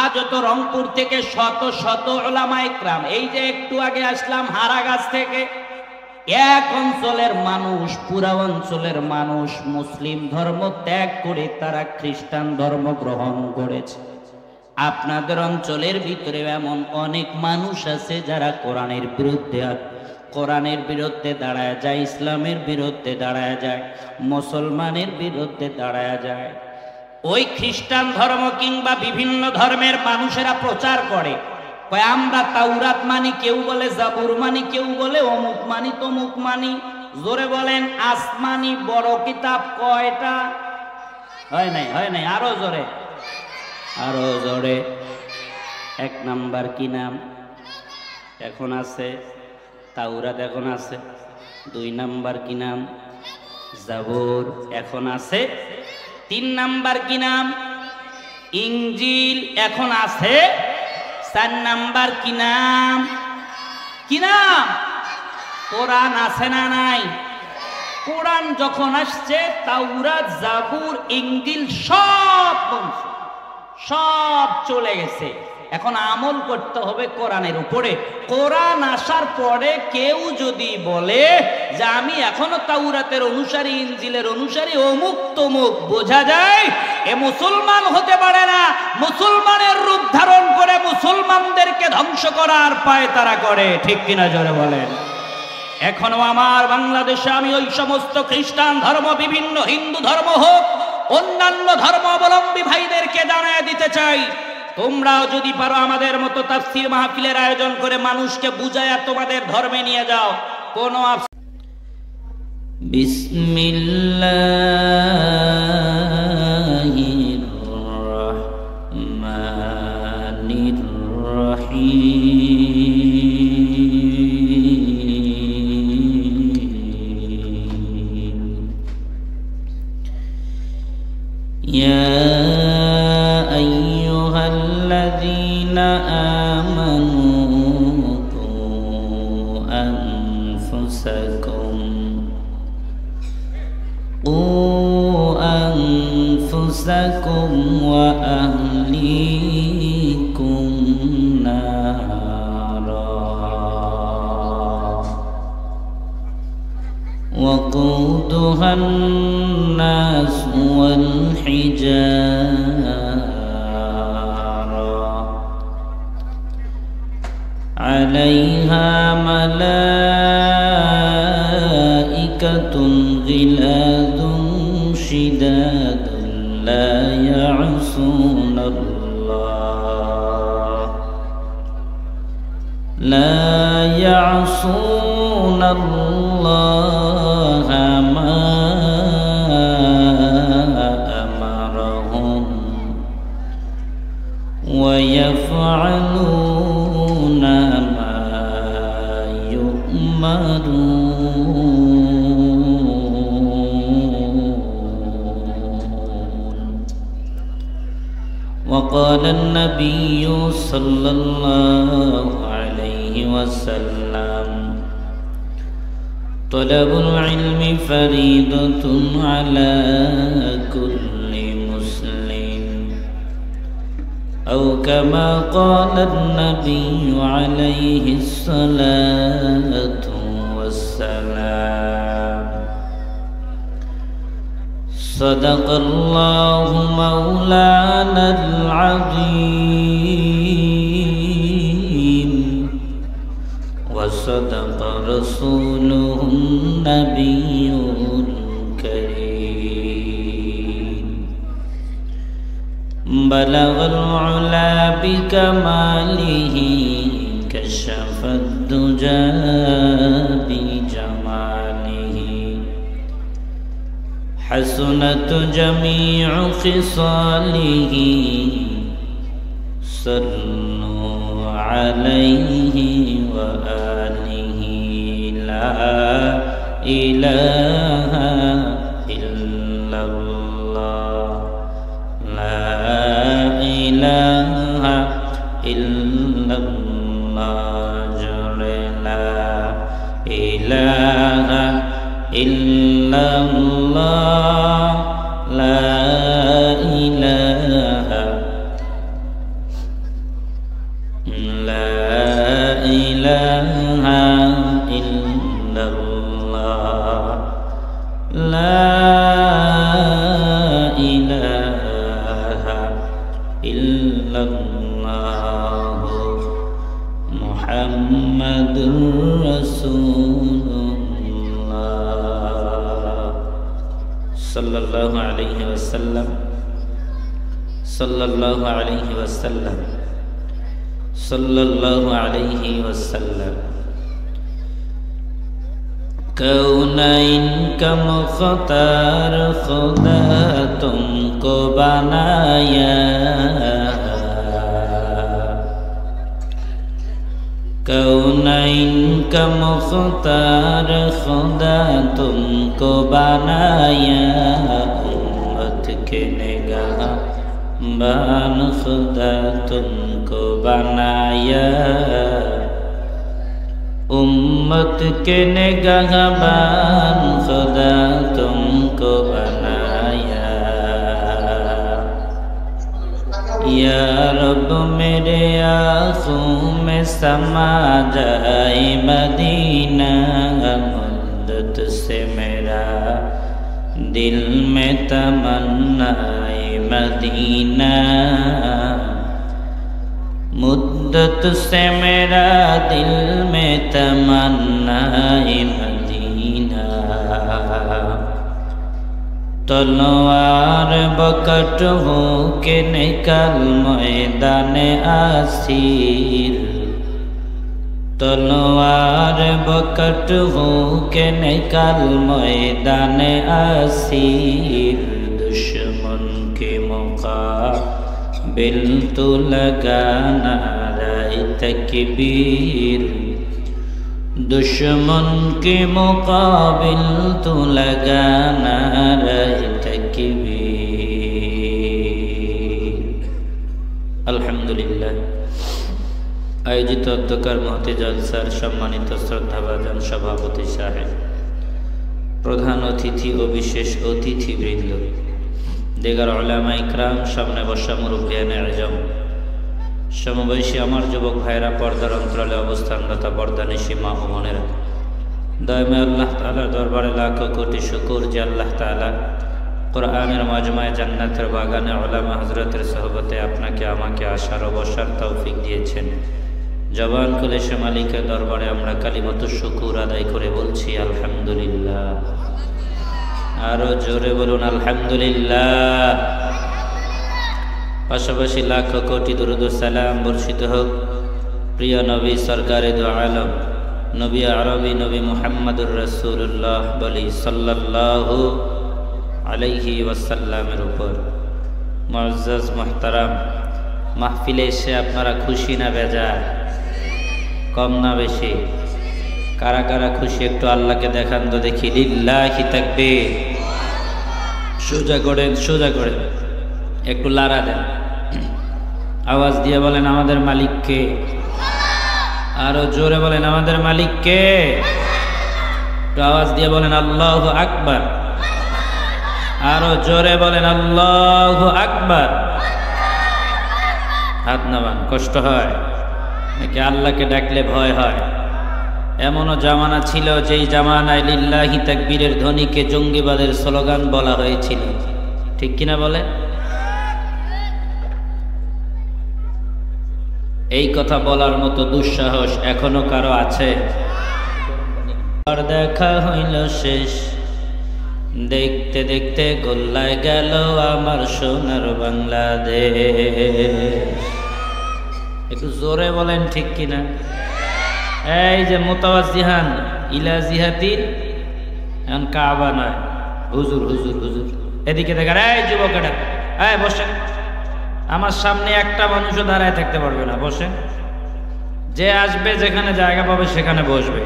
আজও তো রংপুর থেকে শত শত উলামায়ে কেরাম, এই যে একটু আগে আসলাম হারাগাছ থেকে, এক অঞ্চলের মানুষ, পুরা অঞ্চলের মানুষ মুসলিম ধর্ম ত্যাগ করে তারা খ্রিস্টান ধর্ম গ্রহণ করেছে। আপনাদের অঞ্চলের ভিতরে এমন অনেক মানুষ আছে যারা কোরআনের বিরুদ্ধে দাঁড়ায় যায়, ইসলামের বিরুদ্ধে দাঁড়ায় যায়, মুসলমানের বিরুদ্ধে দাঁড়ায় যায়। ওই খ্রিস্টান ধর্ম কিংবা বিভিন্ন ধর্মের মানুষেরা প্রচার করে, কয় আমরা তাওরাত মানি, কেউ বলে জাবুর মানি, কেউ বলে অমুক মানি তমুক মানি। জোরে বলেন আসমানি বড় কিতাব কয়টা? হয় নাই, আরো জোরে, আরো জোরে। এক নাম্বার কি নাম? এখন আছে তাওরাত, এখন আছে। দুই নাম্বার কি নাম? জাবুর, এখন আছে। তিন নাম্বার কি নাম? ইনজিল, এখন আছে। চার নাম্বার কি নাম? কি নাম? কোরআন আছে না নাই? কোরআন যখন আসছে তাওরাত, জাবুর, ইনজিল সব চলে গেছে। এখন আমল করতে হবে কোরআনের উপরে। কোরআন আসার পরে কেউ যদি বলে যে আমি এখনো তাওরাতের অনুসারী, ইনজিলের অনুসারী, অমুক তমুক, বোঝা যায় এ মুসলমান হতে পারে না। মুসলমানের রূপ ধারণ করে মুসলমানদেরকে ধ্বংস করার পায়তারা করে, ঠিক কিনা জোরে বলেন। এখনো আমার বাংলাদেশে আমি ওই সমস্ত খ্রিস্টান ধর্ম, বিভিন্ন হিন্দু ধর্ম হোক, অন্যান্য ধর্মাবলম্বী ভাইদেরকে জানায় দিতে চাই, তোমরাও যদি পারো আমাদের মতো তাফসীর মাহফিলের আয়োজন করে মানুষকে বুঝায়া তোমাদের ধর্মে নিয়ে যাও। কোন বিসমিল্লাহির রহমানির রহিম। ইয়া الذين آمنوا قوا أنفسكم وأهليكم نارا وقودها الناس والحجارة عليها ملائكة غلاظ شداد لا يعصون الله ما أمرهم ويفعلون ما يؤمرون. وقال النبي صلى الله عليه وسلم طلب العلم فريضة على كل مسلم، أو كما قال النبي عليه الصلاة والسلام. صدق الله مولانا العظيم وصدق رسوله النبي الكريم. بلغ العلا بكماله كشف الدجى بجماله حسنت جميع خصاله صلوا عليه وآله. لا إله إلا الله، لا إله إلا الله، لا إله إلا الله، لا إله লা ইলাহা ইল্লাল্লাহ লা ইলাহা ইল্লাল্লাহ মুহাম্মাদুর রাসূলুল্লাহ সাল্লাল্লাহু আলাইহি ওয়াসাল্লাম সাল্লাল্লাহু আলাইহি ওয়াসাল্লাম सल्लल्लाहु अलैहि वसल्लम। कौनैन का मुख्तार खुदा तुमको बनाया, कौनैन का मुख्तार खुदा तुमको बनाया, उम्मत के निगाह बान खुदा तुमको बनाया, उम्मत के निगाहबान खुदा तुमको बनाया। या रब मेरे आँखों में समा जाए मदीना, मुद्दत से मेरा दिल में तमन्ना मदीना, मुद्दत से मेरा दिल में तमन्ना मदीना। तलवार बकट हो के निकल मैदान आसीर, तलवार बकट हो के निकल मैदान आसीर, दुश्मन के मुकाबिल तो लगाना नारे तकबीर, दुश्मन के मुकाबिल तो लगाना नारे तकबीर। अल्हम्दुलिल्लाह। आयोजित अध्यक्षर महती जलसार सम्मानित श्रद्धाभाजन सभापति साहेब, प्रधान अतिथि और विशेष अतिथिवृंद, देगार उलामा इकराम, सामने बसा मुरब्बियाने आजम, समबयसी आमार युवक भाईरा, पर्दार अंतराले अवस्थानरत पर्दानिशी मा ओ बोनेरा, दयमे आल्लाह ताआलार दरबारे लाखो कोटी शुकुर जे आल्लाह ताआला कुरआनेर মাজমায়ে জান্নাতের বাগানে উলামা হযরতের সোহবতে আপনাকে আমাকে আসার ও বসার তৌফিক দিয়েছেন। জবান খুলে সে মালিকের দরবারে আমরা কালিমাতুশ শুকুর আদায় করে বলছি আলহামদুলিল্লাহ। আরো জোরে বলুন আলহামদুলিল্লাহ। পাশাপাশি লাখো কোটি দুরূদ ও সালাম বর্ষিত হোক প্রিয় নবী সরকারে দু আলম নবী আরবি নবী মুহাম্মদুর রাসূলুল্লাহ বলি সাল্লাল্লাহু আলাইহি ওয়াসাল্লামের উপর। মুআজ্জাজ মুহতারাম, মাহফিলে এসে আপনারা খুশি না বেজার? কম না বেশি? কারা কারা খুশি একটু আল্লাহকে দেখান তো দেখি। লিল্লাহি তাকবীর। সোজা করেন, সোজা করেন, একটু লাড়া দেন, আওয়াজ দিয়ে বলেন আমাদের মালিক কে? আরো জোরে বলেন আমাদের মালিক কে? একটু আওয়াজ দিয়ে বলেন আল্লাহু আকবার। আরো জোরে বলেন আল্লাহু আকবার। হাত নামান, কষ্ট হয় নাকি? আল্লাহকে ডাকলে ভয় হয়? এমনও জামানা ছিল যেই জামানায় লিল্লাহি তাকবীরের ধ্বনিকে জঙ্গিবাদের স্লোগান বলা হয়েছিল, ঠিক কিনা বলে? এই কথা বলার মতো দুঃসাহস এখনো কারো আছে? আর দেখা হইল শেষ, দেখতে দেখতে গোল্লায় গেল আমার সোনার বাংলাদেশ। একটু জোরে বলেন ঠিক কিনা? এই যে মুতাওয়াজ্জিহান ইলা জিহাতিন, এখন কাবা নয়, হুজুর হুজুর হুজুর। এদিকে দেখেন, এই যুবকেরা, এই বসেন। আমার সামনে একটা মানুষও দাঁড়ায় থাকতে পারবে না, বসেন। যে আসবে যেখানে জায়গা পাবে সেখানে বসবে,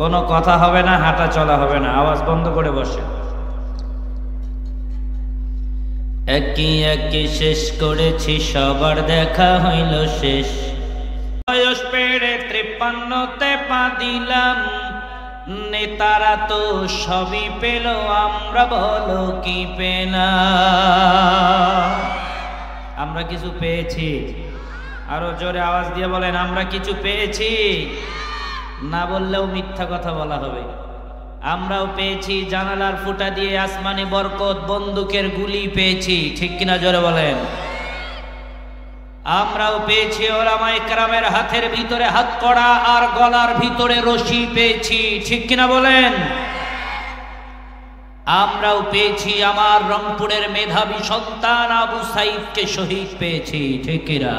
কোনো কথা হবে না, হাঁটা চলা হবে না, আওয়াজ বন্ধ করে বসে। একই একই শেষ করেছি, সবার দেখা হইল শেষ। বয়স পেড়ে 53তে পা দিলাম, নেতারা তো সবই পেল, আমরা বলো কি পেলাম? আমরা কিছু পেয়েছি? আরো জোরে আওয়াজ দিয়ে বলেন আমরা কিছু পেয়েছি। না বললেও মিথ্যা কথা বলা হবে। আমরাও পেয়েছি জানালার ফুটা দিয়ে আসমানি বরকত, বন্দুকের গুলি পেয়েছি, ঠিক কিনা জোরে বলেন। আমরাও পেয়েছি ওলামায়ে কেরামের হাতের ভিতরে হাত কড়া আর গলার ভিতরে রশি পেয়েছি, ঠিক কিনা বলেন। আমরাও পেয়েছি আমার রংপুরের মেধাবী সন্তান আবু সাইদকে শহীদ পেয়েছি, ঠিক কিনা।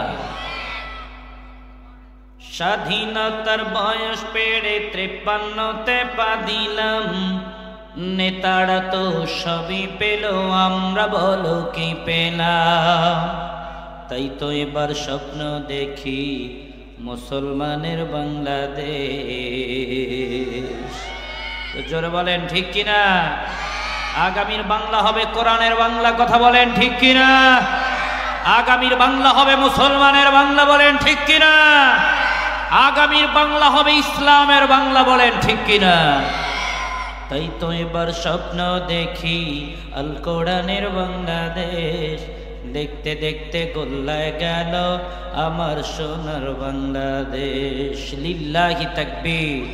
স্বাধীনতার বয়স পেড়ে 53তে পা দিলাম, নেতারা তো সবই পেল, আমরা বলো কি পেলাম। তাই তো এবার স্বপ্ন দেখি মুসলমানের বাংলাদেশ। জোরে বলেন ঠিক কিনা। আগামীর বাংলা হবে কোরআনের বাংলা, কথা বলেন ঠিক কিনা। আগামীর বাংলা হবে মুসলমানের বাংলা, বলেন ঠিক কিনা। আগামীর বাংলা হবে ইসলামের বাংলা, বলেন ঠিক কিনা। তাই তো এবার স্বপ্ন দেখি আল কোরআনের বাংলাদেশ। দেখতে দেখতে গোল্লায় গেল আমার সোনার বাংলাদেশ। লিল্লাহি তাকবীর।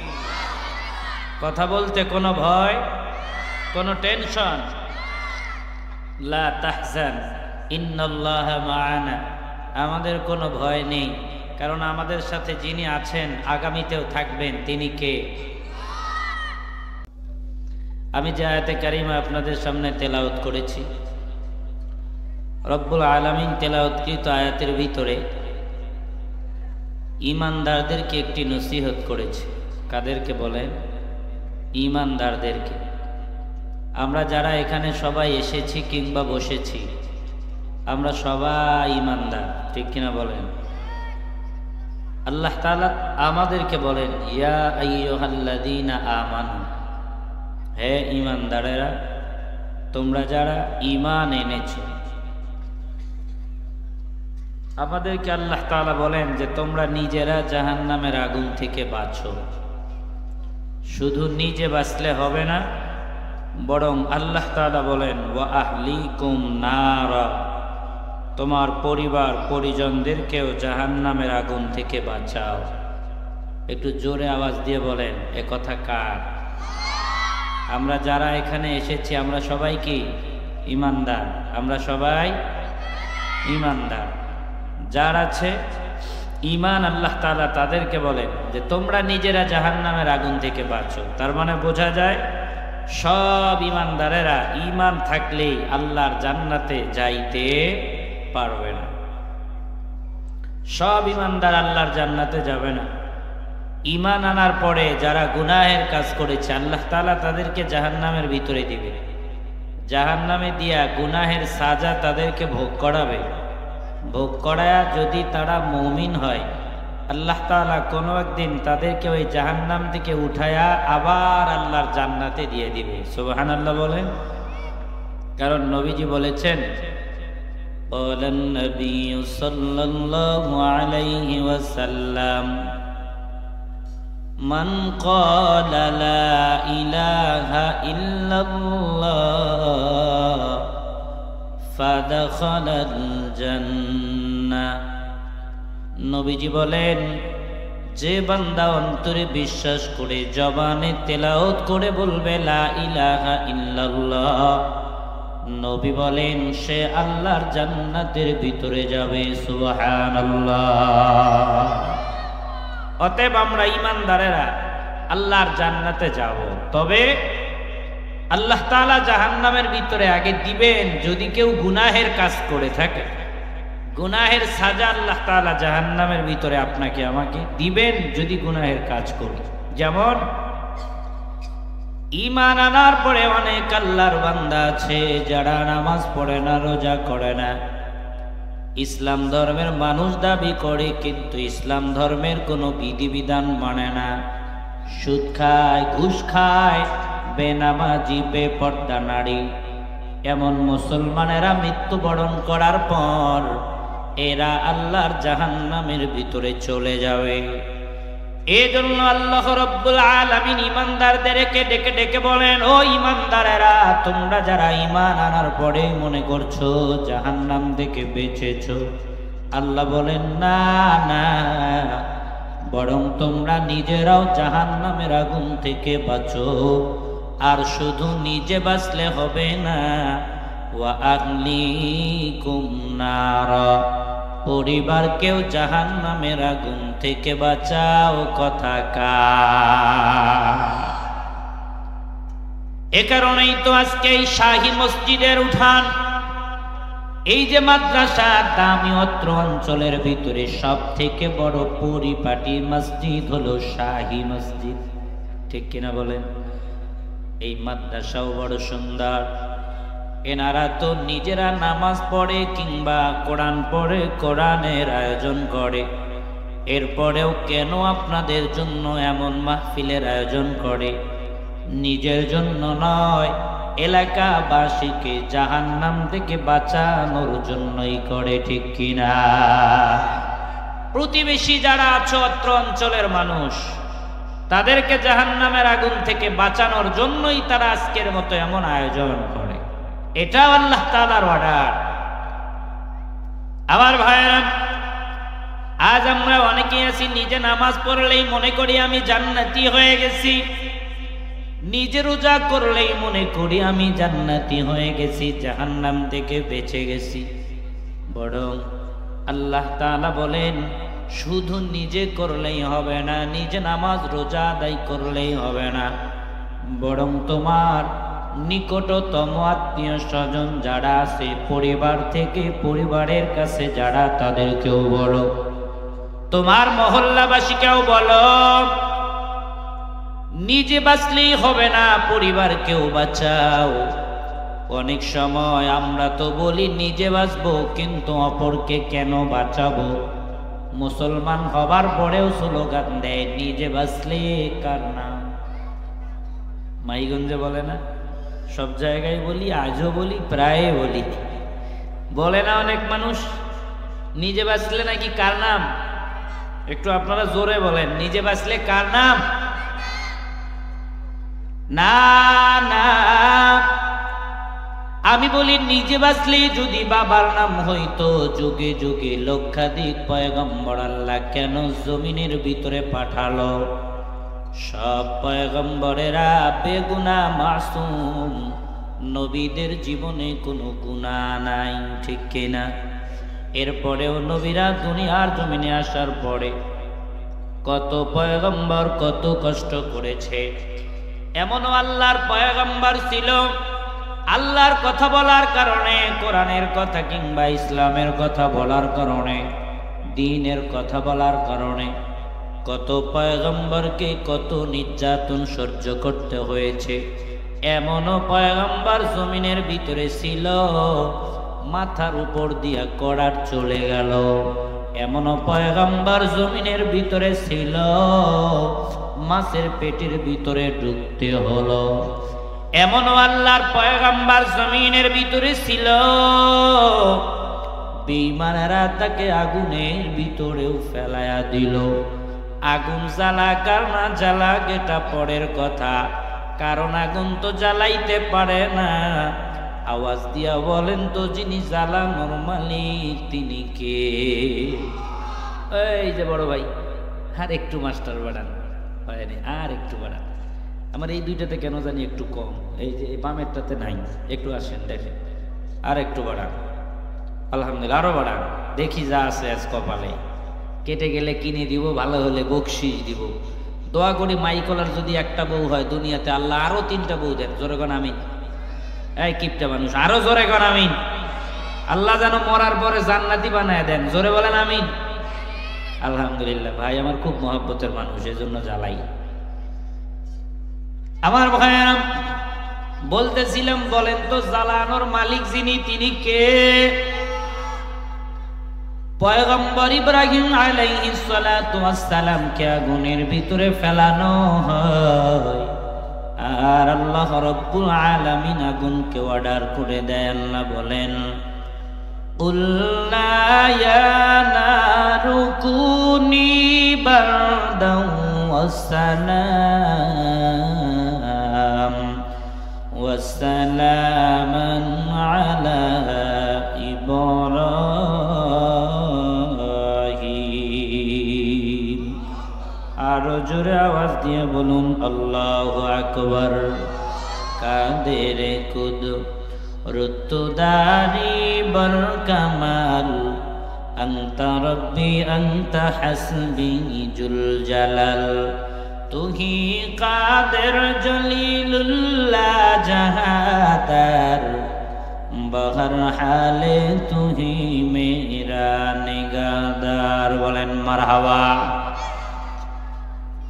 কথা বলতে কোনো ভয়, কোনো টেনশন। লা তাহজান ইন্নাল্লাহা মা'ানা। আমাদের কোনো ভয় নেই, কারণ আমাদের সাথে যিনি আছেন আগামীতেও থাকবেন, তিনি কে? আমি যে আয়াতে কারিমা আপনাদের সামনে তেলাওয়াত করেছি, রব্বুল আলামিন তেলাওয়াতকৃত আয়াতের ভিতরে ঈমানদারদেরকে একটি নসিহত করেছে। কাদেরকে বলেন? ঈমানদারদেরকে। আমরা যারা এখানে সবাই এসেছি কিংবা বসেছি, আমরা সবাই ঈমানদার, ঠিক কিনা বলেন। আল্লাহ তাআলা আমাদেরকে বলেন ইয়া আইয়ুহাল্লাযীনা আমানু, হে ঈমানদারেরা, তোমরা যারা ঈমান এনেছো। আমাদেরকে আল্লাহ তাআলা বলেন যে তোমরা নিজেরা জাহান্নামের আগুন থেকে বাঁচো। শুধু নিজে বাঁচলে হবে না, বরং আল্লাহ তাআলা বলেন ওয়া আহলিকুম নারা, তোমার পরিবার পরিজনদেরকেও জাহান্নামের আগুন থেকে বাঁচাও। একটু জোরে আওয়াজ দিয়ে বলেন এ কথা কার? আমরা যারা এখানে এসেছি আমরা সবাই কি ঈমানদার? আমরা সবাই ঈমানদার। যার আছে ঈমান আল্লাহ তাআলা তাদেরকে বলেন যে তোমরা নিজেরা জাহান্নামের আগুন থেকে বাঁচো। তার মানে বোঝা যায় সব ঈমানদারেরা ঈমান থাকলেই আল্লাহর জান্নাতে যাইতে পারবে না। সব ঈমানদার আল্লাহর জান্নাতে যাবে না। ঈমান আনার পরে যারা গুনাহের কাজ করেছে আল্লাহ তাআলা তাদেরকে জাহান্নামের ভিতরে দিবে। জাহান্নামে দিয়া গুনাহের সাজা তাদেরকে ভোগ করাবে। ভোগ করায়া যদি তারা মুমিন হয়, আল্লাহ তাআলা কোনো একদিন তাদেরকে ওই জাহান্নাম থেকে উঠায়া আবার আল্লাহর জান্নাতে দিয়ে দিবে। সুবহানাল্লাহ বলেন। কারণ নবীজি বলেছেন বলেন নবী সাল্লাল্লাহু আলাইহি ওয়াসাল্লাম মান ক্বালা লা ইলাহা ইল্লাল্লাহ ফাদাখালাল জান্নাহ। নবীজি বলেন যে বান্দা অন্তরে বিশ্বাস করে জবানে তেলাওয়াত করে বলবে লা ইলাহা ইল্লাল্লাহ, নবী বলেন সে আল্লাহর জান্নাতের ভিতরে যাবে। সুবহানাল্লাহ। অতএব আমরা ঈমানদারেরা আল্লাহর জান্নাতে যাব। তবে আল্লাহ তাআলা জাহান্নামের ভিতরে আগে দিবেন যদি কেউ গুনাহের কাজ করে থাকে। গুনাহের সাজা আল্লাহ তাআলা জাহান্নামের ভিতরে আপনাকে আমাকে দিবেন যদি গুনাহের কাজ করি। যেমন ঈমান আনার পরে অনেক আল্লাহর বান্দা আছে যারা নামাজ পড়ে না, রোজা করে না, ইসলাম ধর্মের মানুষ দাবি করে কিন্তু ইসলাম ধর্মের কোনো বিধিবিধান মানে না। সুদ খায়, ঘুষ খায়, বেনামাজি, বেপর্দা নারী। এমন মুসলমানেরা মৃত্যুবরণ করার পর এরা আল্লাহর জাহান্নামের ভিতরে চলে যাবে। এজন্য আল্লাহ রাব্বুল আলামিন ঈমানদারদেরকে ডেকে ডেকে বলেন ও ঈমানদারেরা, তোমরা যারা ঈমান আনার পরে মনে করছো জাহান্নাম থেকে বেঁচেছো, আল্লাহ বলেন না না, বরং তোমরা নিজেরাও জাহান্নামের আগুন থেকে বাঁচো। আর শুধু নিজে বাঁচলে হবে না, ওয়া আহলিকুম নার, পরিবারকেও জাহান্নামের আগুন থেকে বাঁচাও। কথা কার? এ কারণেই তো আজকে এই শাহী মসজিদের উঠান, এই যে মাদ্রাসা, দামি অত্র অঞ্চলের ভিতরে সব থেকে বড় পরিপাটি মসজিদ হলো শাহী মসজিদ। ঠিক কিনা বলেন? এই মাদ্রাসাও বড় সুন্দর। এনারা তো নিজেরা নামাজ পড়ে কিংবা কোরআন পড়ে, কোরআনের আয়োজন করে। এরপরেও কেন আপনাদের জন্য এমন মাহফিলের আয়োজন করে? নিজের জন্য নয়, এলাকাবাসীকে জাহান্নাম থেকে বাঁচানোর জন্যই করে। ঠিক কিনা? প্রতিবেশী যারা আছে অত্র অঞ্চলের মানুষ, তাদেরকে জাহান্নামের আগুন থেকে বাঁচানোর জন্যই তারা আজকের মতো এমন আয়োজন করে। এটাও আল্লাহ তাআলার অর্ডার। আমার ভাইয়েরা, আজ আমরা অনেকেই আছি নিজে নামাজ পড়লেই মনে করি আমি জান্নাতি হয়ে গেছি, নিজে রোজা করলেই মনে করি আমি জান্নাতি হয়ে গেছি, জাহান্নাম থেকে বেঁচে গেছি। বরং আল্লাহ তাআলা বলেন, শুধু নিজে করলেই হবে না, নিজে নামাজ রোজা আদায় করলেই হবে না, বরং তোমার নিকটতম আত্মীয় স্বজন যারা আছে, পরিবার থেকে পরিবারের কাছে যারা, তাদেরকেও বলো, তোমার মহল্লাবাসীকেও বলো। নিজে বাঁচলেই হবে না, পরিবারকেও বাঁচাও। অনেক সময় আমরা তো বলি নিজে বাঁচবো, কিন্তু অপরকে কেন বাঁচাবো? মুসলমান হবার পরেও স্লোগান দেয় নিজে বাঁচলে কার নাম। মাইগঞ্জে বলে না, সব জায়গায় বলি, আজও বলি, প্রায় বলি, বলে না অনেক মানুষ নিজে বাঁচলে নাকি কার নাম? একটু আপনারা জোরে বলেন, নিজে বাঁচলে কার নাম? না না, আমি বলি নিজে বাঁচলেই যদি বাবার নাম হইতো, যুগে যুগে লক্ষাধিক পয়গম্বর আল্লাহ কেন জমিনের ভিতরে পাঠালো? সব পয়গম্বরেরা বেগুনাহ মাসুম, নবীদের জীবনে কোনো গুনাহ নাই। ঠিক কিনা? এরপরেও নবীরা দুনিয়ার জমিনে আসার পরে কত পয়গম্বর কত কষ্ট করেছে। এমনও আল্লাহর পয়গম্বর ছিল, আল্লাহর কথা বলার কারণে, কোরআনের কথা কিংবা ইসলামের কথা বলার কারণে, দ্বীনের কথা বলার কারণে কত পয়গম্বরকে কত নির্যাতন সহ্য করতে হয়েছে। এমনও পয়গম্বর জমিনের ভিতরে ছিল, মাথার উপর দিয়া কড়ার চলে গেল। এমনও পয়গম্বর জমিনের ভিতরে ছিল, মাছের পেটের ভিতরে ঢুকতে হলো। এমনও আল্লাহর পয়গম্বর জমিনের ভিতরে ছিল, বেঈমানেরা তাকে আগুনের ভিতরেও ফেলায়া দিল। আগুন জ্বালা কার না জ্বালা এটা পরের কথা, কারণ আগুন তো জ্বালাইতে পারে না। আওয়াজ দিয়া বলেন তো, যিনি জ্বালানোর মালিক তিনি কে? এই যে বড় ভাই, আর একটু মাস্টার বাড়ান, হয়নি, আর একটু বাড়ান। আমার এই দুইটাতে কেন জানি একটু কম, এই যে বামেরটাতে নাই, একটু আসেন দেখেন, আর একটু বাড়ান। আলহামদুলিল্লাহ, আরো বাড়ান, দেখি যা আছে আজ কপালে। কেটে গেলে কিনে দিব, ভালো হলে বকশিস দিব। দোয়া করি মাইকলার যদি একটা বউ হয় দুনিয়াতে, আল্লাহ আরো 3টা বউ দেন। জোরে কোন আমিন। এই কিপটা মানুষ, আরো জোরে কোন আমিন। আল্লাহ যেন মরার পরে জান্নাতি বানায় দেন। জোরে বলেন আমিন। আলহামদুলিল্লাহ। ভাই আমার খুব মহব্বতের মানুষ, এজন্য জ্বালাই। আমার ভাইয়েরা, বলতেছিলাম, বলেন তো জ্বালানোর মালিক যিনি তিনি কে? পয়গম্বর ইব্রাহিম আলাইহিস সালাতু ওয়াস সালাম কে আগুনের ভিতরে ফেলানো হয়, আর আল্লাহ রাব্বুল আলামিন আগুনকে অর্ডার করে দেয়। আল্লাহ বলেন, কুল্লা ইয়া নারু কুনি বারদান ওয়াস সালাম ওয়াস সালামান আলা ইব্রাহিম জোরে আওয়াজ দিয়ে বলুন আল্লাহু আকবার। কাদের কুদ রুতুদারি বর কামাল আনতা রব্বি আনতা হাসবি জুল জালাল তুহি কাদের জলিলুল্লাহ জাহাদার বহর হালে তুহি মেরা নিগাদার। বলেন মারহাবা।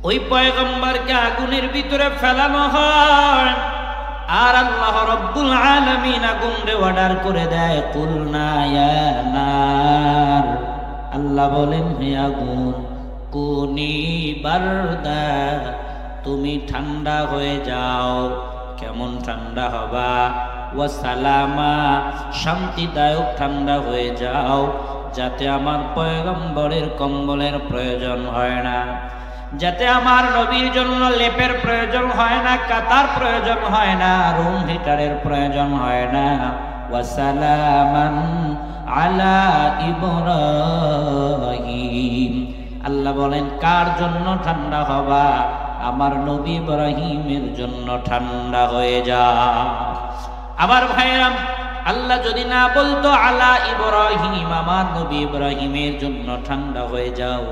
ওই পয়গম্বরকে আগুনের ভিতরে ফেলানো হয় আর আল্লাহ রব্বুল আলামিন আগুনরে অর্ডার করে দেয় কুলনা ইয়া নার। আল্লাহ বলেন হে আগুন কুনি বারদা, তুমি ঠান্ডা হয়ে যাও। কেমন ঠান্ডা হবা? ওয়া সালামা, শান্তিদায়ক ঠান্ডা হয়ে যাও, যাতে আমার পয়গম্বরের কম্বলের প্রয়োজন হয় না, যাতে আমার নবীর জন্য লেপের প্রয়োজন হয় না, কাতার প্রয়োজন হয় না, রুম হিটারের প্রয়োজন হয় না। ওয়া সালামান আলা ইব্রাহিম। আল্লাহ বলেন কার জন্য ঠান্ডা হবা? আমার নবী ইব্রাহিমের জন্য ঠান্ডা হয়ে যা। আমার ভাইরা, আল্লাহ যদি না বলতো আলা ইব্রাহিম, আমার নবী ইব্রাহিমের জন্য ঠান্ডা হয়ে যাও,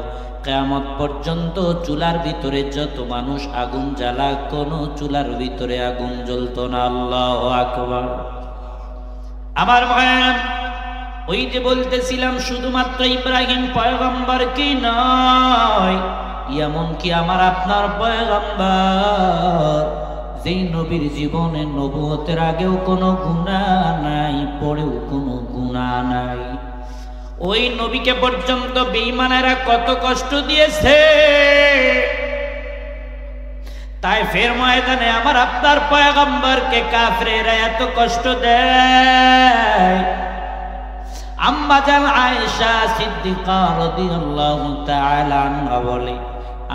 কিয়ামত পর্যন্ত চুলার ভিতরে যত মানুষ আগুন জ্বালা, কোনো চুলার ভিতরে আগুন জ্বলতো না। আল্লাহু আকবার। আমার ভাইরা, ওই যে বলতেছিলাম শুধুমাত্র ইব্রাহিম পয়গম্বর কি নয়, এমনকি আমার আপনার পয়গম্বর, যেই নবীর জীবনে নবুয়তের আগেও কোনো গুনাহ নাই, পরেও কোনো গুনাহ নাই, ওই নবীকে পর্যন্ত বেঈমানেরা কত কষ্ট দিয়েছে। তায়েফের ময়দানে আমার আপনার পয়গম্বরকে কাফেররা এত কষ্ট দেয়। আম্মা জান আয়েশা সিদ্দিকা রাদিয়াল্লাহু তাআলা আনহা বলে,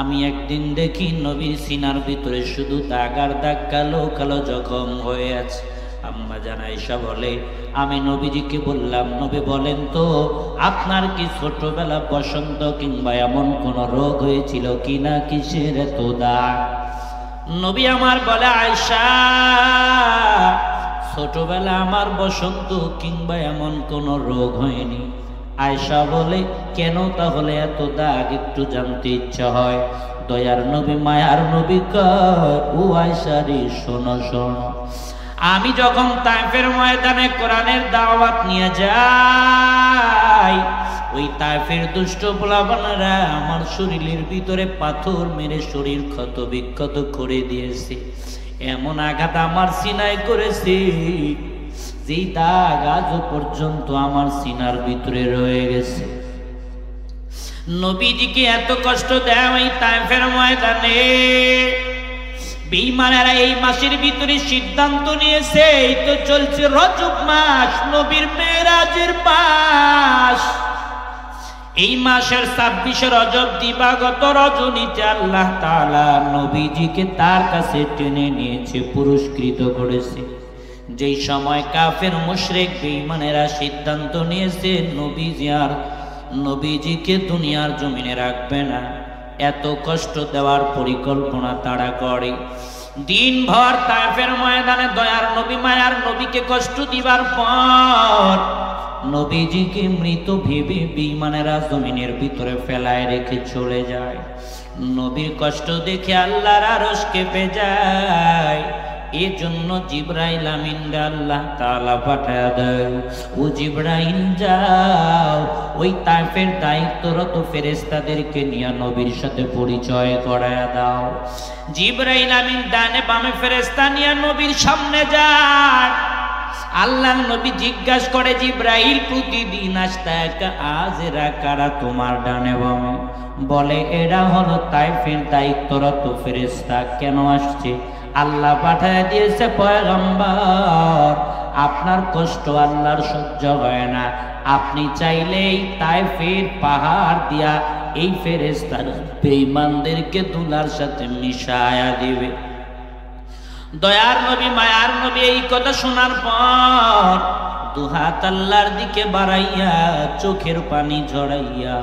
আমি একদিন দেখি নবীর সিনার ভিতরে শুধু দাগ আর দাগ, কালো কালো জখম হয়ে আছে। আম্মা জান আয়েশা বলে, আমি নবীজিকে বললাম, নবী বলেন তো আপনার কি ছোটবেলা বসন্ত কিংবা এমন কোন রোগ হয়েছিল কিনা, কিসের এত দাগ? নবী আমার বলে, আয়েশা ছোটবেলা আমার বসন্ত কিংবা এমন কোন রোগ হয়নি। আয়েশা বলে, কেন তাহলে এত দাগ? একটু জানতে ইচ্ছা হয়। দয়ার নবী, মায়ার নবী কয়, ও আয়েশা রে, শোনো শোনো, আমি যখন তায়েফের ময়দানে কোরআনের দাওয়াত নিয়ে যাই, ওই তায়েফের দুষ্ট পোলাপানেরা আমার শরীরের ভিতরে পাথর মেরে শরীর ক্ষত বিক্ষত করে দিয়েছে। এমন আঘাত আমার সিনায় করেছে, যেই দাগ আজও পর্যন্ত আমার সিনার ভিতরে রয়ে গেছে। নবীজিকে এত কষ্ট দেয় ওই তায়েফের ময়দানে। বেঈমানেরা এই মাসের ভিতরে সিদ্ধান্ত নিয়েছে, এই তো চলছে রজব মাস, নবীর মেরাজের মাস। এই মাসের 26 রজব দিবাগত রজনীতে আল্লাহ তাআলা নবীজিকে তার কাছে টেনে নিয়েছে, পুরস্কৃত করেছে। যেই সময় কাফের মুশরিক বেঈমানেরা সিদ্ধান্ত নিয়েছে নবীজিকে দুনিয়ার জমিনে রাখবে না, এত কষ্ট দেওয়ার পরিকল্পনা তারা করে। দিনভর তায়েফের ময়দানে দয়ার নবী, মায়ার নবীকে কষ্ট দিবার পর নবীজিকে মৃত ভেবে বেঈমানেরা জমিনের ভিতরে ফেলায় রেখে চলে যায়। নবীর কষ্ট দেখে আল্লাহর আরশ কেঁপে যায়। এজন্য জিবরাইল আমিনকে আল্লাহ তাআলা পাঠায় দেয়, ও জিবরাইল যাও, ওই তায়েফের দায়িত্বরত ফেরেশতাদেরকে নিয়ে নবীর সাথে পরিচয় করায় দাও। জিবরাইল আমিন ডানে বামে ফেরেশতা নিয়ে নবীর সামনে যায়। আল্লাহ নবী জিজ্ঞাসা করে, জিবরাইল প্রতিদিন আসতে আজ এরা কারা তোমার ডানে বামে? বলে, এরা হলো তায়েফের দায়িত্বরত ফেরেশতা। কেন আসছে? আল্লাহ পাঠায় দিয়েছে পয়গম্বর, আপনার কষ্ট আল্লাহর সহ্য হয় না, আপনি চাইলেই তায়েফের পাহাড় দিয়া এই ফেরেশতার বেঈমানদেরকে দুলার সাথে মিশায়া দিবে। দয়ার নবী, মায়ার নবী এই কথা শোনার পর দুহাত আল্লাহর দিকে বাড়াইয়া চোখের পানি ঝরাইয়া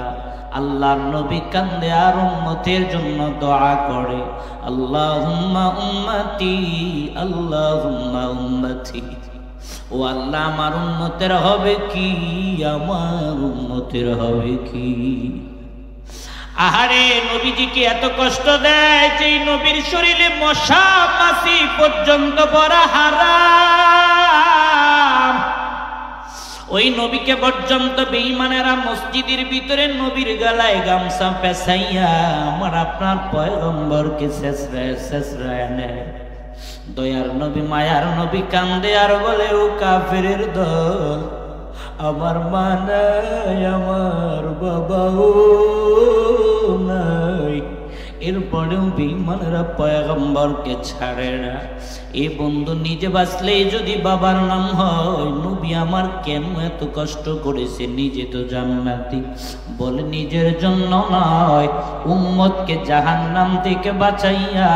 আল্লাহর নবী কান্দে আর উম্মতের জন্য দোয়া করে, আল্লাহুম্মা উম্মতি, আল্লাহুম্মা উম্মতি। ও আল্লাহ, আমার উম্মতের হবে কি, আমার উম্মতের হবে কি। আহারে, নবীজিকে এত কষ্ট দেয় যে নবীর শরীরে মশা মাছি পর্যন্ত পড়া হারাম। ওই নবীকে পর্যন্ত বেঈমানেরা মসজিদের ভিতরে নবীর গলায় গামছা পেঁচাইয়া আমার আপনার পয়গম্বরকে শেষরায় নেয়। দয়ার নবী, মায়ার নবী কান্দে আর বলে, ও কাফেরের দল, আমার মা নাই, আমার বাবাও নাই, এরপরেও বেঈমানেরা পয়গম্বরকে ছাড়ে না। এ বন্ধু, নিজে বাঁচলেই যদি বাবার নাম হয়, নবী আমার কেন এত কষ্ট করেছে, নিজে তো জান্নাতি। বলে নিজের জন্য নয়, উম্মতকে জাহান্নাম থেকে বাঁচাইয়া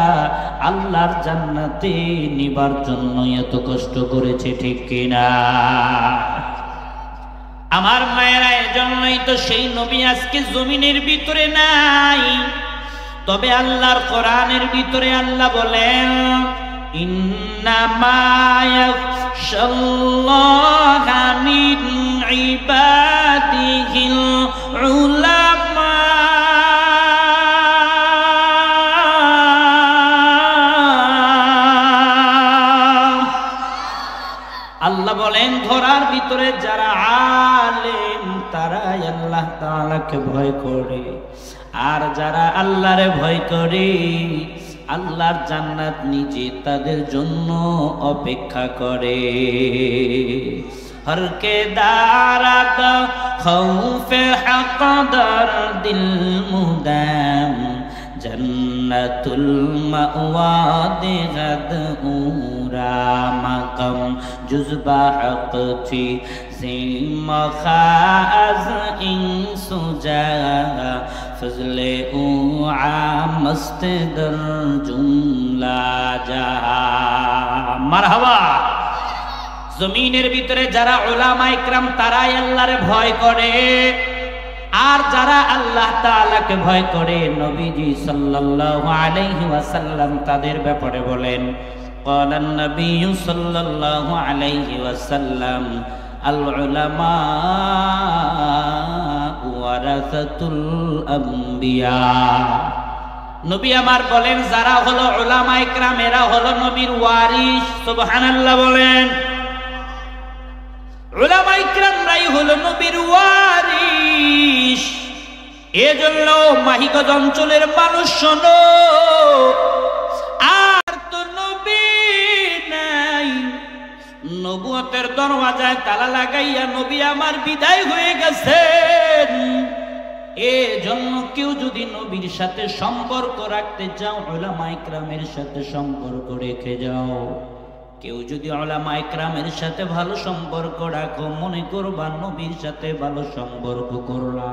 আল্লাহর জান্নাতে নিবার জন্য এত কষ্ট করেছে, ঠিক কিনা? আমার মায়েরা, এজন্যই তো সেই নবী আজকে জমিনের ভিতরে নাই। তবে আল্লাহর কোরআনের ভিতরে আল্লাহ বলেন, ইন্নামা ইয়াখশাল্লাহা মিন ইবাদিহিল উলামা। আল্লাহ বলেন, ধরার ভিতরে যারা আলেম তারাই আল্লাহ তাআলাকে ভয় করে, আর যারা আল্লাহরে ভয় করে আল্লাহর জান্নাত নিজে তাদের জন্য অপেক্ষা করে। हर के दारत खौफ हक़दर दिल मुदाम जन्नतुल मअवा दिगद उरा मकम जुज़बा हक़ थी ज़िम्मा खाज़ इंसुजा फज़ले उआ मस्त दर जुमला जहा। मरहबा। जमीনের ভিতরে যারা উলামা ইকরাম তারাই আল্লাহরে ভয় করে, আর যারা আল্লাহ তাআলাকে ভয় করে নবীজি সাল্লাল্লাহু আলাইহি ওয়াসাল্লাম তাদের ব্যাপারে বলেন, ক্বালান নবী সাল্লাল্লাহু আলাইহি ওয়াসাল্লাম আল উলামা ওয়ারাসাতুল আম্বিয়া। নবী আমার বলেন, যারা হলো উলামা ইকরাম এরা হলো নবীর ওয়ারিস। সুবহানাল্লাহ বলেন। উলামা ইকরামরাই হলো নবীর ওয়ারিস। এজন্য মাহিগঞ্জ অঞ্চলের মানুষ শোনো, আর তো নবী নাই, নবুয়তের দরওয়াজায় তালা লাগাইয়া নবী আমার বিদায় হয়ে গেছেন। এজন্য কেউ যদি নবীর সাথে সম্পর্ক রাখতে চাও, উলামা ইকরামের সাথে সম্পর্ক রেখে যাও। কেউ যদি উলামা ইকরামের সাথে ভালো সম্পর্ক রাখো, মনে করবা নবীর সাথে ভালো সম্পর্ক করলা।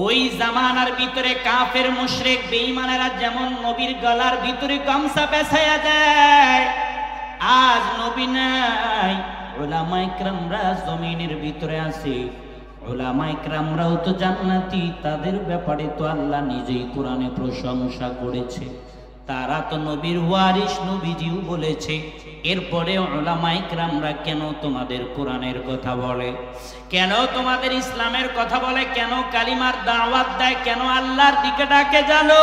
ওই জামানার ভিতরে কাফের মুশরিক বেঈমানেরা যেমন নবীর গলার ভিতরে গামছা পেঁচাইয়া দেয়, আজ নবী নাই, উলামা ইকরামরা জমিনের ভিতরে আছে। উলামা ইকরামরাও তো জান্নাতি, তাদের ব্যাপারে তো আল্লাহ নিজেই কোরআনে প্রশংসা করেছে। তারা তো নবীর ওয়ারিস, নবীজিও বলেছে। এরপরে উলামা ইকরামরা কেন তোমাদের কোরআনের কথা বলে, কেন তোমাদের ইসলামের কথা বলে, কেন কালিমার দাওয়াত দেয়, কেন আল্লাহর দিকে ডাকে জানো?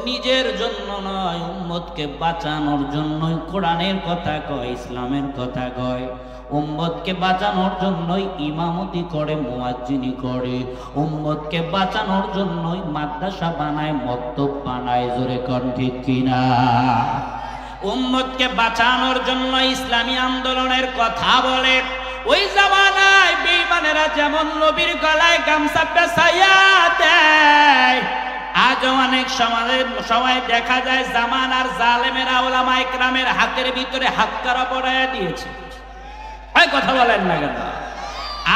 নিজের জন্য নয়, উম্মতকে বাঁচানোর জন্যই কোরআনের কথা কয়, ইসলামের কথা কয়। উম্মতকে বাঁচানোর জন্যই ইমামতি করে, মুয়াজ্জিনি করে। উম্মতকে বাঁচানোর জন্যই মাদ্রাসা বানায়, মক্তব বানায়। জোরে কোন ঠিক কিনা? উম্মতকে বাঁচানোর জন্য ইসলামী আন্দোলনের কথা বলে। ওই জামানায় বেঈমানেরা যেমন নবীর গলায় গামছা পেঁচাইয়া দেয়, আজও অনেক সময় দেখা যায় জামানার জালেমেরা উলামা ইকরামের হাতের ভিতরে হাতকড়া পরাইয়া দিয়েছে। কথা বলেন না কেন?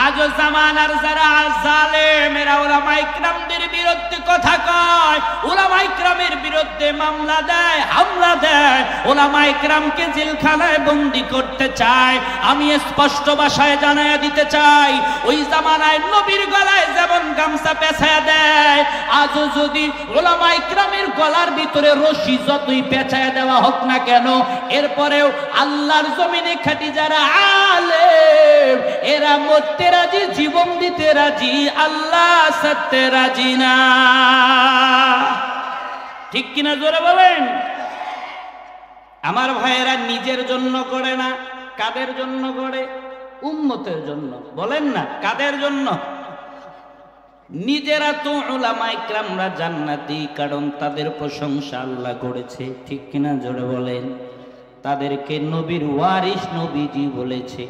আজও জামানার যারা জালেমেরা উলামা ইকরামদের বিরুদ্ধে কথা কয়, উলামা ইকরামের বিরুদ্ধে মামলা দেয়, হামলা দেয়, উলামা ইকরামকে জেলখানায় বন্দী করতে চায়। আমি স্পষ্ট ভাষায় জানায়া দিতে চাই, ওই জামানায় নবীর গলায় যেমন গামছা পেঁচায়া দেয়, আজও যদি উলামা ইকরামের গলার ভিতরে রশি যতই পেঁচায়া দেওয়া হোক না কেন, এরপরেও আল্লাহর জমিনে খাঁটি যারা আলেম, এরা মরতে রাজি, জীবন দিতে রাজি, আল্লাহ সত্যে রাজি না। ঠিক কিনা জোরে বলেন? আমার ভাইয়েরা নিজের জন্য করে না, কাদের জন্য করে? উম্মতের জন্য। বলেন না, কাদের জন্য? নিজেরা তো উলামা ইকরামরা জান্নাতি, কারণ তাদের প্রশংসা আল্লাহ করেছে। ঠিক কিনা জোরে বলেন? তাদেরকে নবীর ওয়ারিস নবীজি বলেছে।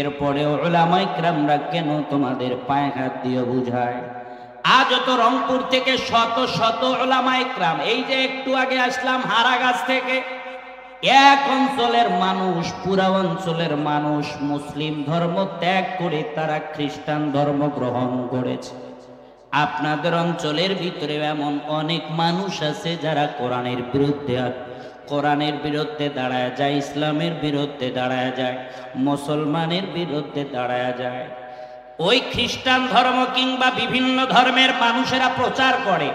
এরপরেও উলামা ইকরামরা কেন তোমাদের পায়ে হাত দিয়ে বুঝায়? আজ তো রংপুর থেকে শত শত উলামা ইকরাম, এই যে একটু আগে আসলাম হারাগাছ থেকে, এক অঞ্চলের মানুষ, পুরা অঞ্চলের মানুষ মুসলিম ধর্ম ত্যাগ করে তারা খ্রিস্টান ধর্ম গ্রহণ করেছে। আপনাদের অঞ্চলের ভিতরে এমন অনেক মানুষ আছে যারা কোরআনের বিরুদ্ধে দাঁড়ায় যায়, ইসলামের বিরুদ্ধে দাঁড়ায় যায়, মুসলমানের বিরুদ্ধে দাঁড়ায় যায়। ওই খ্রিস্টান ধর্ম কিংবা বিভিন্ন ধর্মের মানুষেরা প্রচার করে,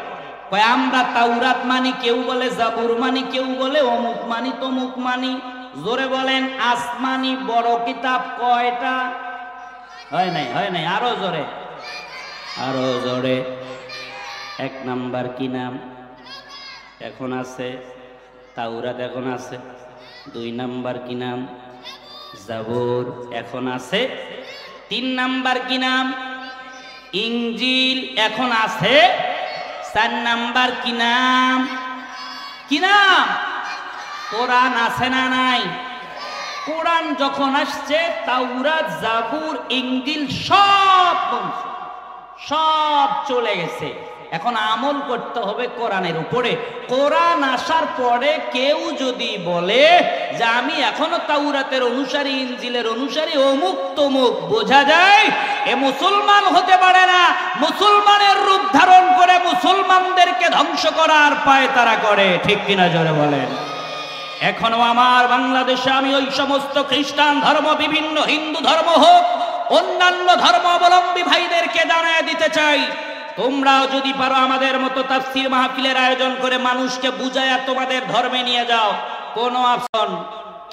কয় আমরা তাওরাত মানি, কেউ বলে জাবুর মানি, কেউ বলে অমুক মানি, তমুক মানি। জোরে বলেন, আসমানি বড় কিতাব কয়টা? হয় নাই, আরো জোরে, আরো জোরে। এক নাম্বার কি নাম? এখন আছে তাওরাত, এখন আছে। দুই নাম্বার কি নাম? জাবুর, এখন আছে। তিন নাম্বার কি নাম? ইনজিল, এখন আছে। চার নাম্বার কি নাম? কি নাম? কোরআন আছে না নাই? কোরআন যখন আসছে, তাওরাত, জাবুর, ইনজিল সব চলে গেছে। এখন আমল করতে হবে কোরআনের উপরে। কোরআন আসার পরে কেউ যদি বলে যে আমি এখনো তাওরাতের অনুসারী, ইনজিলের অনুসারী, অমুক তমুক, বোঝা যায় এ মুসলমান হতে পারে না। মুসলমানের রূপ ধারণ করে মুসলমানদেরকে ধ্বংস করার পায় তারা করে। ঠিক কিনা জোরে বলেন? এখনো আমার বাংলাদেশে আমি ওই সমস্ত খ্রিস্টান ধর্ম, বিভিন্ন হিন্দু ধর্ম হোক, অন্যান্য ধর্মাবলম্বী ভাইদেরকে জানায় দিতে চাই, তোমরাও যদি পারো আমাদের মতো তাফসীর মাহফিলের আয়োজন করে মানুষকে বুঝায়া তোমাদের ধর্মে নিয়ে যাও, কোনো অপশন।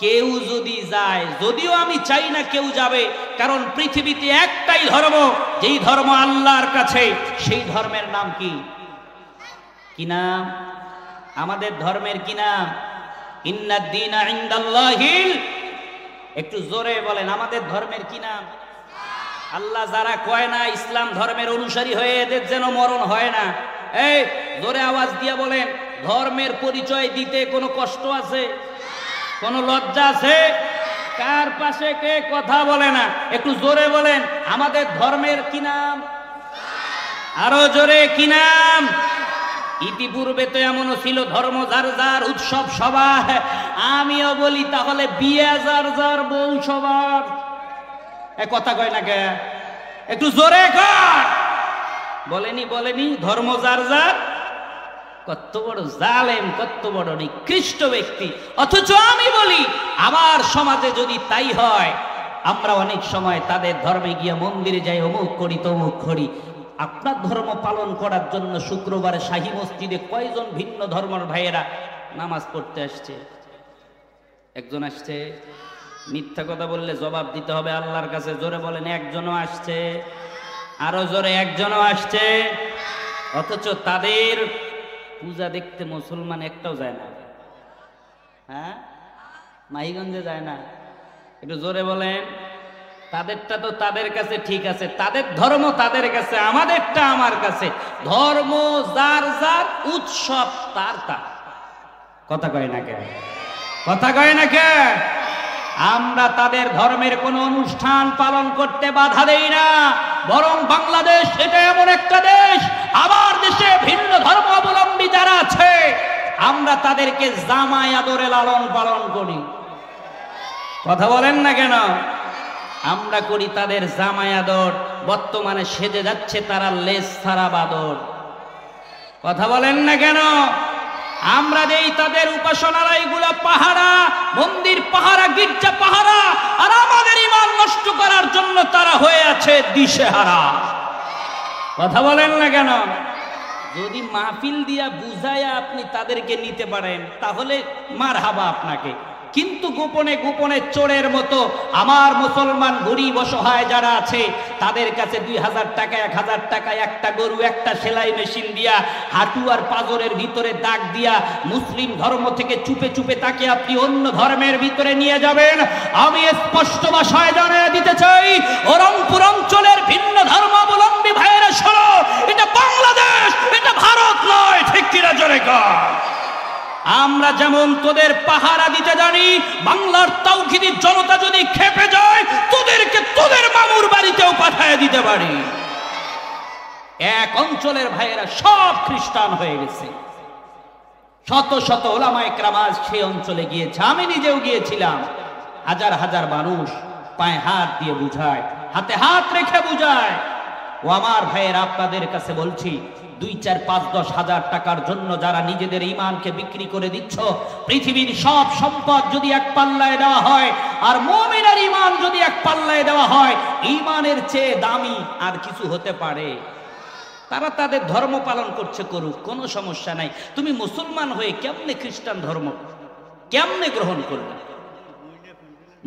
কেউ যদি যায়, যদিও আমি চাই না কেউ যাবে, কারণ পৃথিবীতে একটাই ধর্ম, যেই ধর্ম আল্লাহর কাছে, সেই ধর্মের নাম কি? কি নাম? আমাদের ধর্মের কি নাম? ইন্নাদ-দীনা ইনদাল্লাহিল, একটু জোরে বলেন, আমাদের ধর্মের কি নাম? আল্লাহ। যারা কয় না ইসলাম ধর্মের অনুসারী হয়ে এদের যেন মরণ হয় না, এই জোরে আওয়াজ দিয়ে বলেন, ধর্মের পরিচয় দিতে কোনো কষ্ট আছে? কোনো লজ্জা আছে? কার পাশে কে কথা বলে না? একটু জোরে বলেন, আমাদের ধর্মের কি নাম? আরো জোরে, কি নাম? ইতিপূর্বে তো এমনও ছিল, ধর্ম যার যার, উৎসব সবার। আমিও বলি তাহলে বিয়ে যার যার, বউ সবার। কথা কয় না কে? একটু জোরে কর। বলেনি ধর্ম যার যার। কত বড় জালেম, কত বড় নিকৃষ্ট ব্যক্তি। অথচ আমি বলি আমার সমাজে যদি তাই হয়, আমরা অনেক সময় তাদের ধর্মে গিয়ে মন্দিরে যাই, অমুক করি তমুক করি। আপনার ধর্ম পালন করার জন্য শুক্রবারে শাহী মসজিদে কয়জন ভিন্ন ধর্মের ভাইয়েরা নামাজ পড়তে আসছে? একজন আসছে? মিথ্যা কথা বললে জবাব দিতে হবে আল্লাহর কাছে। জোরে বলেন, একজনও আসছে? আরো জোরে, একজনও আসছে? অথচ তাদের পূজা দেখতে মুসলমান একটাও যায় না। হ্যাঁ, মাহিগঞ্জে যায় না। একটু জোরে বলেন। তাদেরটা তো তাদের কাছে ঠিক আছে, তাদের ধর্ম তাদের কাছে, আমাদেরটা আমার কাছে। ধর্ম যার যার, উৎসব তার তার। কথা কয় না কে? কথা কয় না কে? আমরা তাদের ধর্মের কোন অনুষ্ঠান পালন করতে বাধা দেই না, বরং বাংলাদেশ এটা এমন একটা দেশ, আমার দেশে ভিন্ন ধর্ম অবলম্বী যারা আছে আমরা তাদেরকে জামাই আদরে লালন পালন করি। কথা বলেন না কেন? আমরা করি তাদের জামাই আদর, বর্তমানে সেজে যাচ্ছে তারা লেজ ছাড়া বাদর। কথা বলেন না কেন? আমরা দেই তাদের উপাসনালয়গুলা পাহারা, মন্দির পাহারা, গির্জা পাহারা, আর আমাদের ঈমান নষ্ট করার জন্য তারা হয়ে আছে দিশেহারা। কথা বলেন না কেন? যদি মাহফিল দিয়া বুঝায়া আপনি তাদেরকে নিতে পারেন তাহলে মারহাবা আপনাকে, কিন্তু গোপনে গোপনে চোরের মতো আমার মুসলমান গরিব অসহায় যারা আছে তাদের কাছে 2000 টাকা 1000 টাকা একটা গরু একটা সেলাই মেশিন দিয়া হাঁটু আর পাজরের ভিতরে দাগ দিয়া মুসলিম ধর্ম থেকে চুপে চুপে তাকে আপনি অন্য ধর্মের ভিতরে নিয়ে যাবেন। আমি স্পষ্ট ভাষায় জানিয়ে দিতে চাই, রংপুর অঞ্চলের ভিন্ন ধর্মাবলম্বী ভাইয়েরা শোনো, এটা বাংলাদেশ, এটা ভারত নয়। ঠিক কিনা জোরে কর? আমরা যেমন তোদের পাহারা দিতে জানি, বাংলার তাওহীদি জনতা যদি খেপে যায় তোদেরকে তোদের মামুর বাড়িতেও পাঠিয়ে দিতে পারি। এক অঞ্চলের ভাইয়েরা সব খ্রিস্টান হয়ে গেছে, শত শত ওলামায়ে কেরাম সেই অঞ্চলে গিয়েছে, আমি নিজেও গিয়েছিলাম। হাজার হাজার মানুষ পায়ে হাত দিয়ে বুঝায়, হাতে হাত রেখে বুঝায়। ও আমার ভাইয়েরা, আপনাদের কাছে বলছি, 2, 4, 5, 10 হাজার টাকার জন্য যারা নিজেদের ঈমানকে বিক্রি করে দিচ্ছ, পৃথিবীর সব সম্পদ যদি এক পাল্লায় দেওয়া হয় আর মুমিনের ঈমান যদি এক পাল্লায় দেওয়া হয়, ঈমানের চেয়ে দামি আর কিছু হতে পারে? তারা তাদের ধর্ম পালন করছে, করুক, কোনো সমস্যা নাই। তুমি মুসলমান হয়ে কেমনে খ্রিস্টান ধর্ম কেমনে গ্রহণ করবে?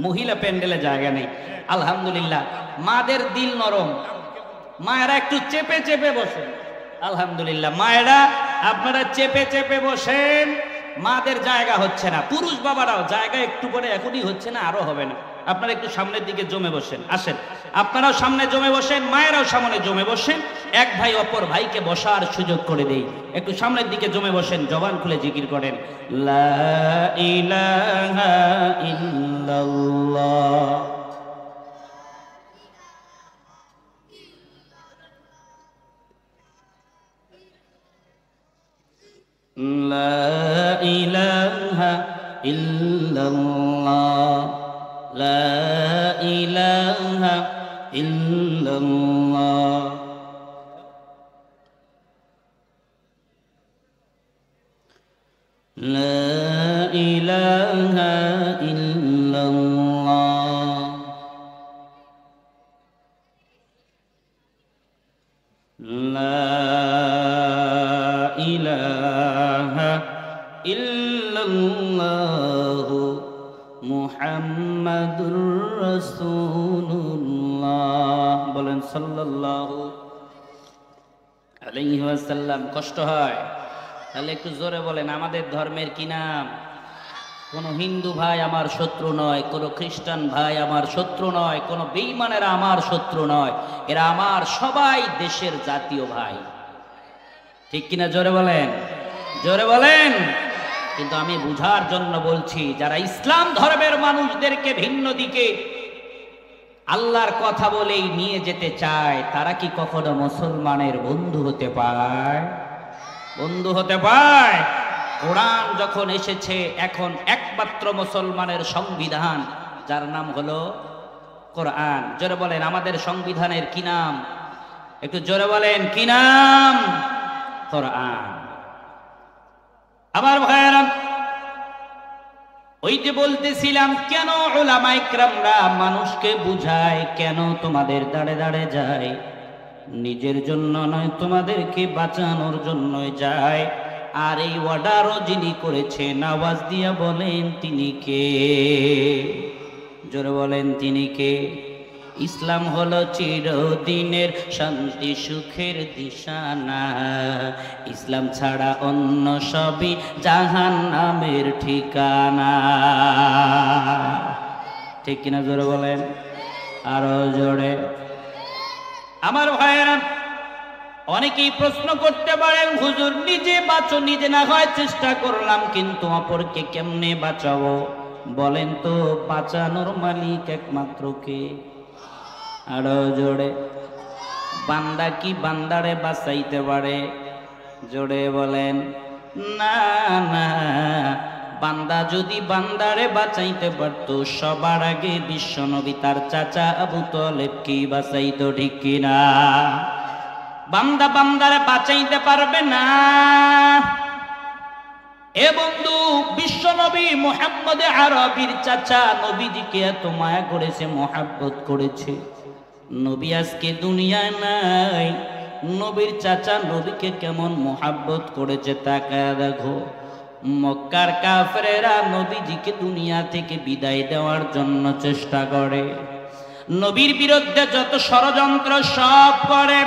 মহিলা প্যান্ডেলে জায়গা নেই, আলহামদুলিল্লাহ। মাদের দিল নরম, মায়েরা একটু চেপে চেপে বসেন, আলহামদুলিল্লাহ। মায়েরা আপনারা চেপে চেপে বসেন, মাদের জায়গা হচ্ছে না। পুরুষ বাবারাও জায়গা একটু পরে, এখনই হচ্ছে না, আরো হবে না। আপনারা একটু সামনের দিকে জমে বসেন, আসেন আপনারাও সামনে জমে বসেন, মায়েরাও সামনে জমে বসেন। এক ভাই অপর ভাইকে বসার সুযোগ করে দেই। একটু সামনের দিকে জমে বসেন, জবান খুলে জিকির করেন, লা ইলাহা ইল্লাল্লাহ। লা ইলাহা ইল্লাল্লাহ, লা ইলাহা ইল্লাল্লাহ, লা ইলাহা ইল্লাল্লাহ, লা ইলাহা ইল্লাল্লাহ, মুহাম্মাদুর রাসূলুল্লাহ। বলেন সাল্লাল্লাহু আলাইহি ওয়াসাল্লাম। কষ্ট হয়? তাহলে একটু জোরে বলেন, আমাদের ধর্মের কি নাম? কোনো হিন্দু ভাই আমার শত্রু নয়, কোনো খ্রিস্টান ভাই আমার শত্রু নয়, কোনো বেঈমানেরা আমার শত্রু নয়, এরা আমার সবাই দেশের জাতীয় ভাই। ঠিক কিনা? জোরে বলেন, জোরে বলেন। কিন্তু আমি বুঝার জন্য বলছি, যারা ইসলাম ধর্মের মানুষদেরকে ভিন্ন দিকে আল্লাহর কথা বলেই নিয়ে যেতে চায়, তারা কি কখনো মুসলমানের বন্ধু হতে পায়? বন্ধু হতে পায়? কোরআন যখন এসেছে, এখন একমাত্র মুসলমানের সংবিধান, যার নাম হলো কোরআন। জোরে বলেন, আমাদের সংবিধানের কি নাম? একটু জোরে বলেন, কি নাম? কোরআন। আমার ভাইয়েরা, ওই যে বলতেছিলাম, কেন উলামায়ে কেরামরা মানুষকে বুঝায়, কেন তোমাদের দাঁড়ে দাঁড়ে যায়? নিজের জন্য নয়, তোমাদেরকে বাঁচানোর জন্যই যায়। আর এই অর্ডারও যিনি করেছেন, আওয়াজ দিয়া বলেন তিনি কে? জোরে বলেন, তিনি কে? ইসলাম হলো চিরদিনের শান্তি সুখের দিশানা, ইসলাম ছাড়া অন্য সবই জাহান্নামের ঠিকানা। ঠিক কিনা? জোরে বলেন, আরো জোরে। আমার ভাইয়েরা, অনেকেই প্রশ্ন করতে পারেন, হুজুর নিজে বাঁচো, নিজে না হয় চেষ্টা করলাম, কিন্তু অপরকে কেমনে বাঁচাবো? বলেন তো, বাঁচানোর মালিক একমাত্র কে? আরো জোরে। বান্দা কি বান্দারে বাঁচাইতে পারে? জোরে বলেন, না না, বান্দা যদি বান্দারে বাঁচাইতে পারত, সবার আগে বিশ্ব নবী তার চাচা আবু তালেবকে বাঁচাইতো, ঠিক কিনা? বান্দা বান্দারে বাঁচাইতে পারবে না। এ বন্ধু, বিশ্ব নবী মুহাম্মদ আরবির চাচা নবীজিকে এত মায়া করেছে, মহাব্বত করেছে। নবী আজকে দুনিয়ায় নাই, নবীর চাচা নবীকে কেমন মহাব্বত করেছে তাকায় দেখো। মক্কার কাফেরেরা নবীজিকে দুনিয়া থেকে বিদায় দেওয়ার জন্য চেষ্টা করে, নবীর বিরুদ্ধে যত ষড়যন্ত্র সব করে।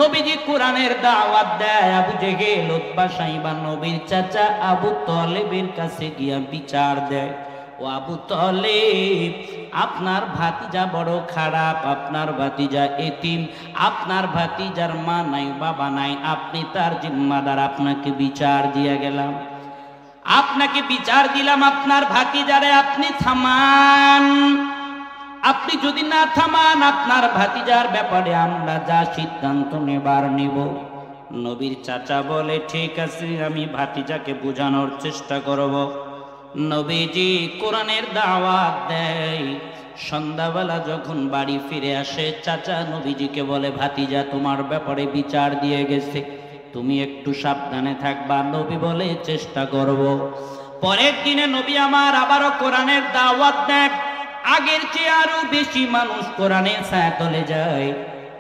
নবীজি কোরআনের দাওয়াত দেয়, আবু জেহেল, উতবা, সাইবা নবীর চাচা আবু তালেবের কাছে গিয়া বিচার দেয়, ও আবু তালেব, আপনার ভাতিজা বড় খারাপ, আপনার ভাতিজা এতিম, আপনার ভাতিজার মা নাই বাবা নাই, আপনি তার জিম্মাদার, আপনাকে বিচার দিয়ে গেলাম, আপনাকে বিচার দিলাম, আপনার ভাতিজারে আপনি থামান। আপনি যদি না থামান, আপনার ভাতিজার ব্যাপারে আমরা যা সিদ্ধান্ত নেবার নিব। নবীর চাচা বলে, ঠিক আছে, আমি ভাতিজাকে বোঝানোর চেষ্টা করব। নবীজি কোরআনের দাওয়াত দেয়। সন্ধ্যাবেলা যখন বাড়ি ফিরে আসে, চাচা নবীজিকে বলে, ভাতিজা তোমার ব্যাপারে বিচার দিয়ে গেছে, তুমি একটু সাবধানে থাকবা। নবী বলে, চেষ্টা করব। পরের দিনে নবী আমার আবারও কোরআনের দাওয়াত দেয়। আগের চেয়ে আরো বেশি মানুষ কোরআনের ছায়াতলে যায়।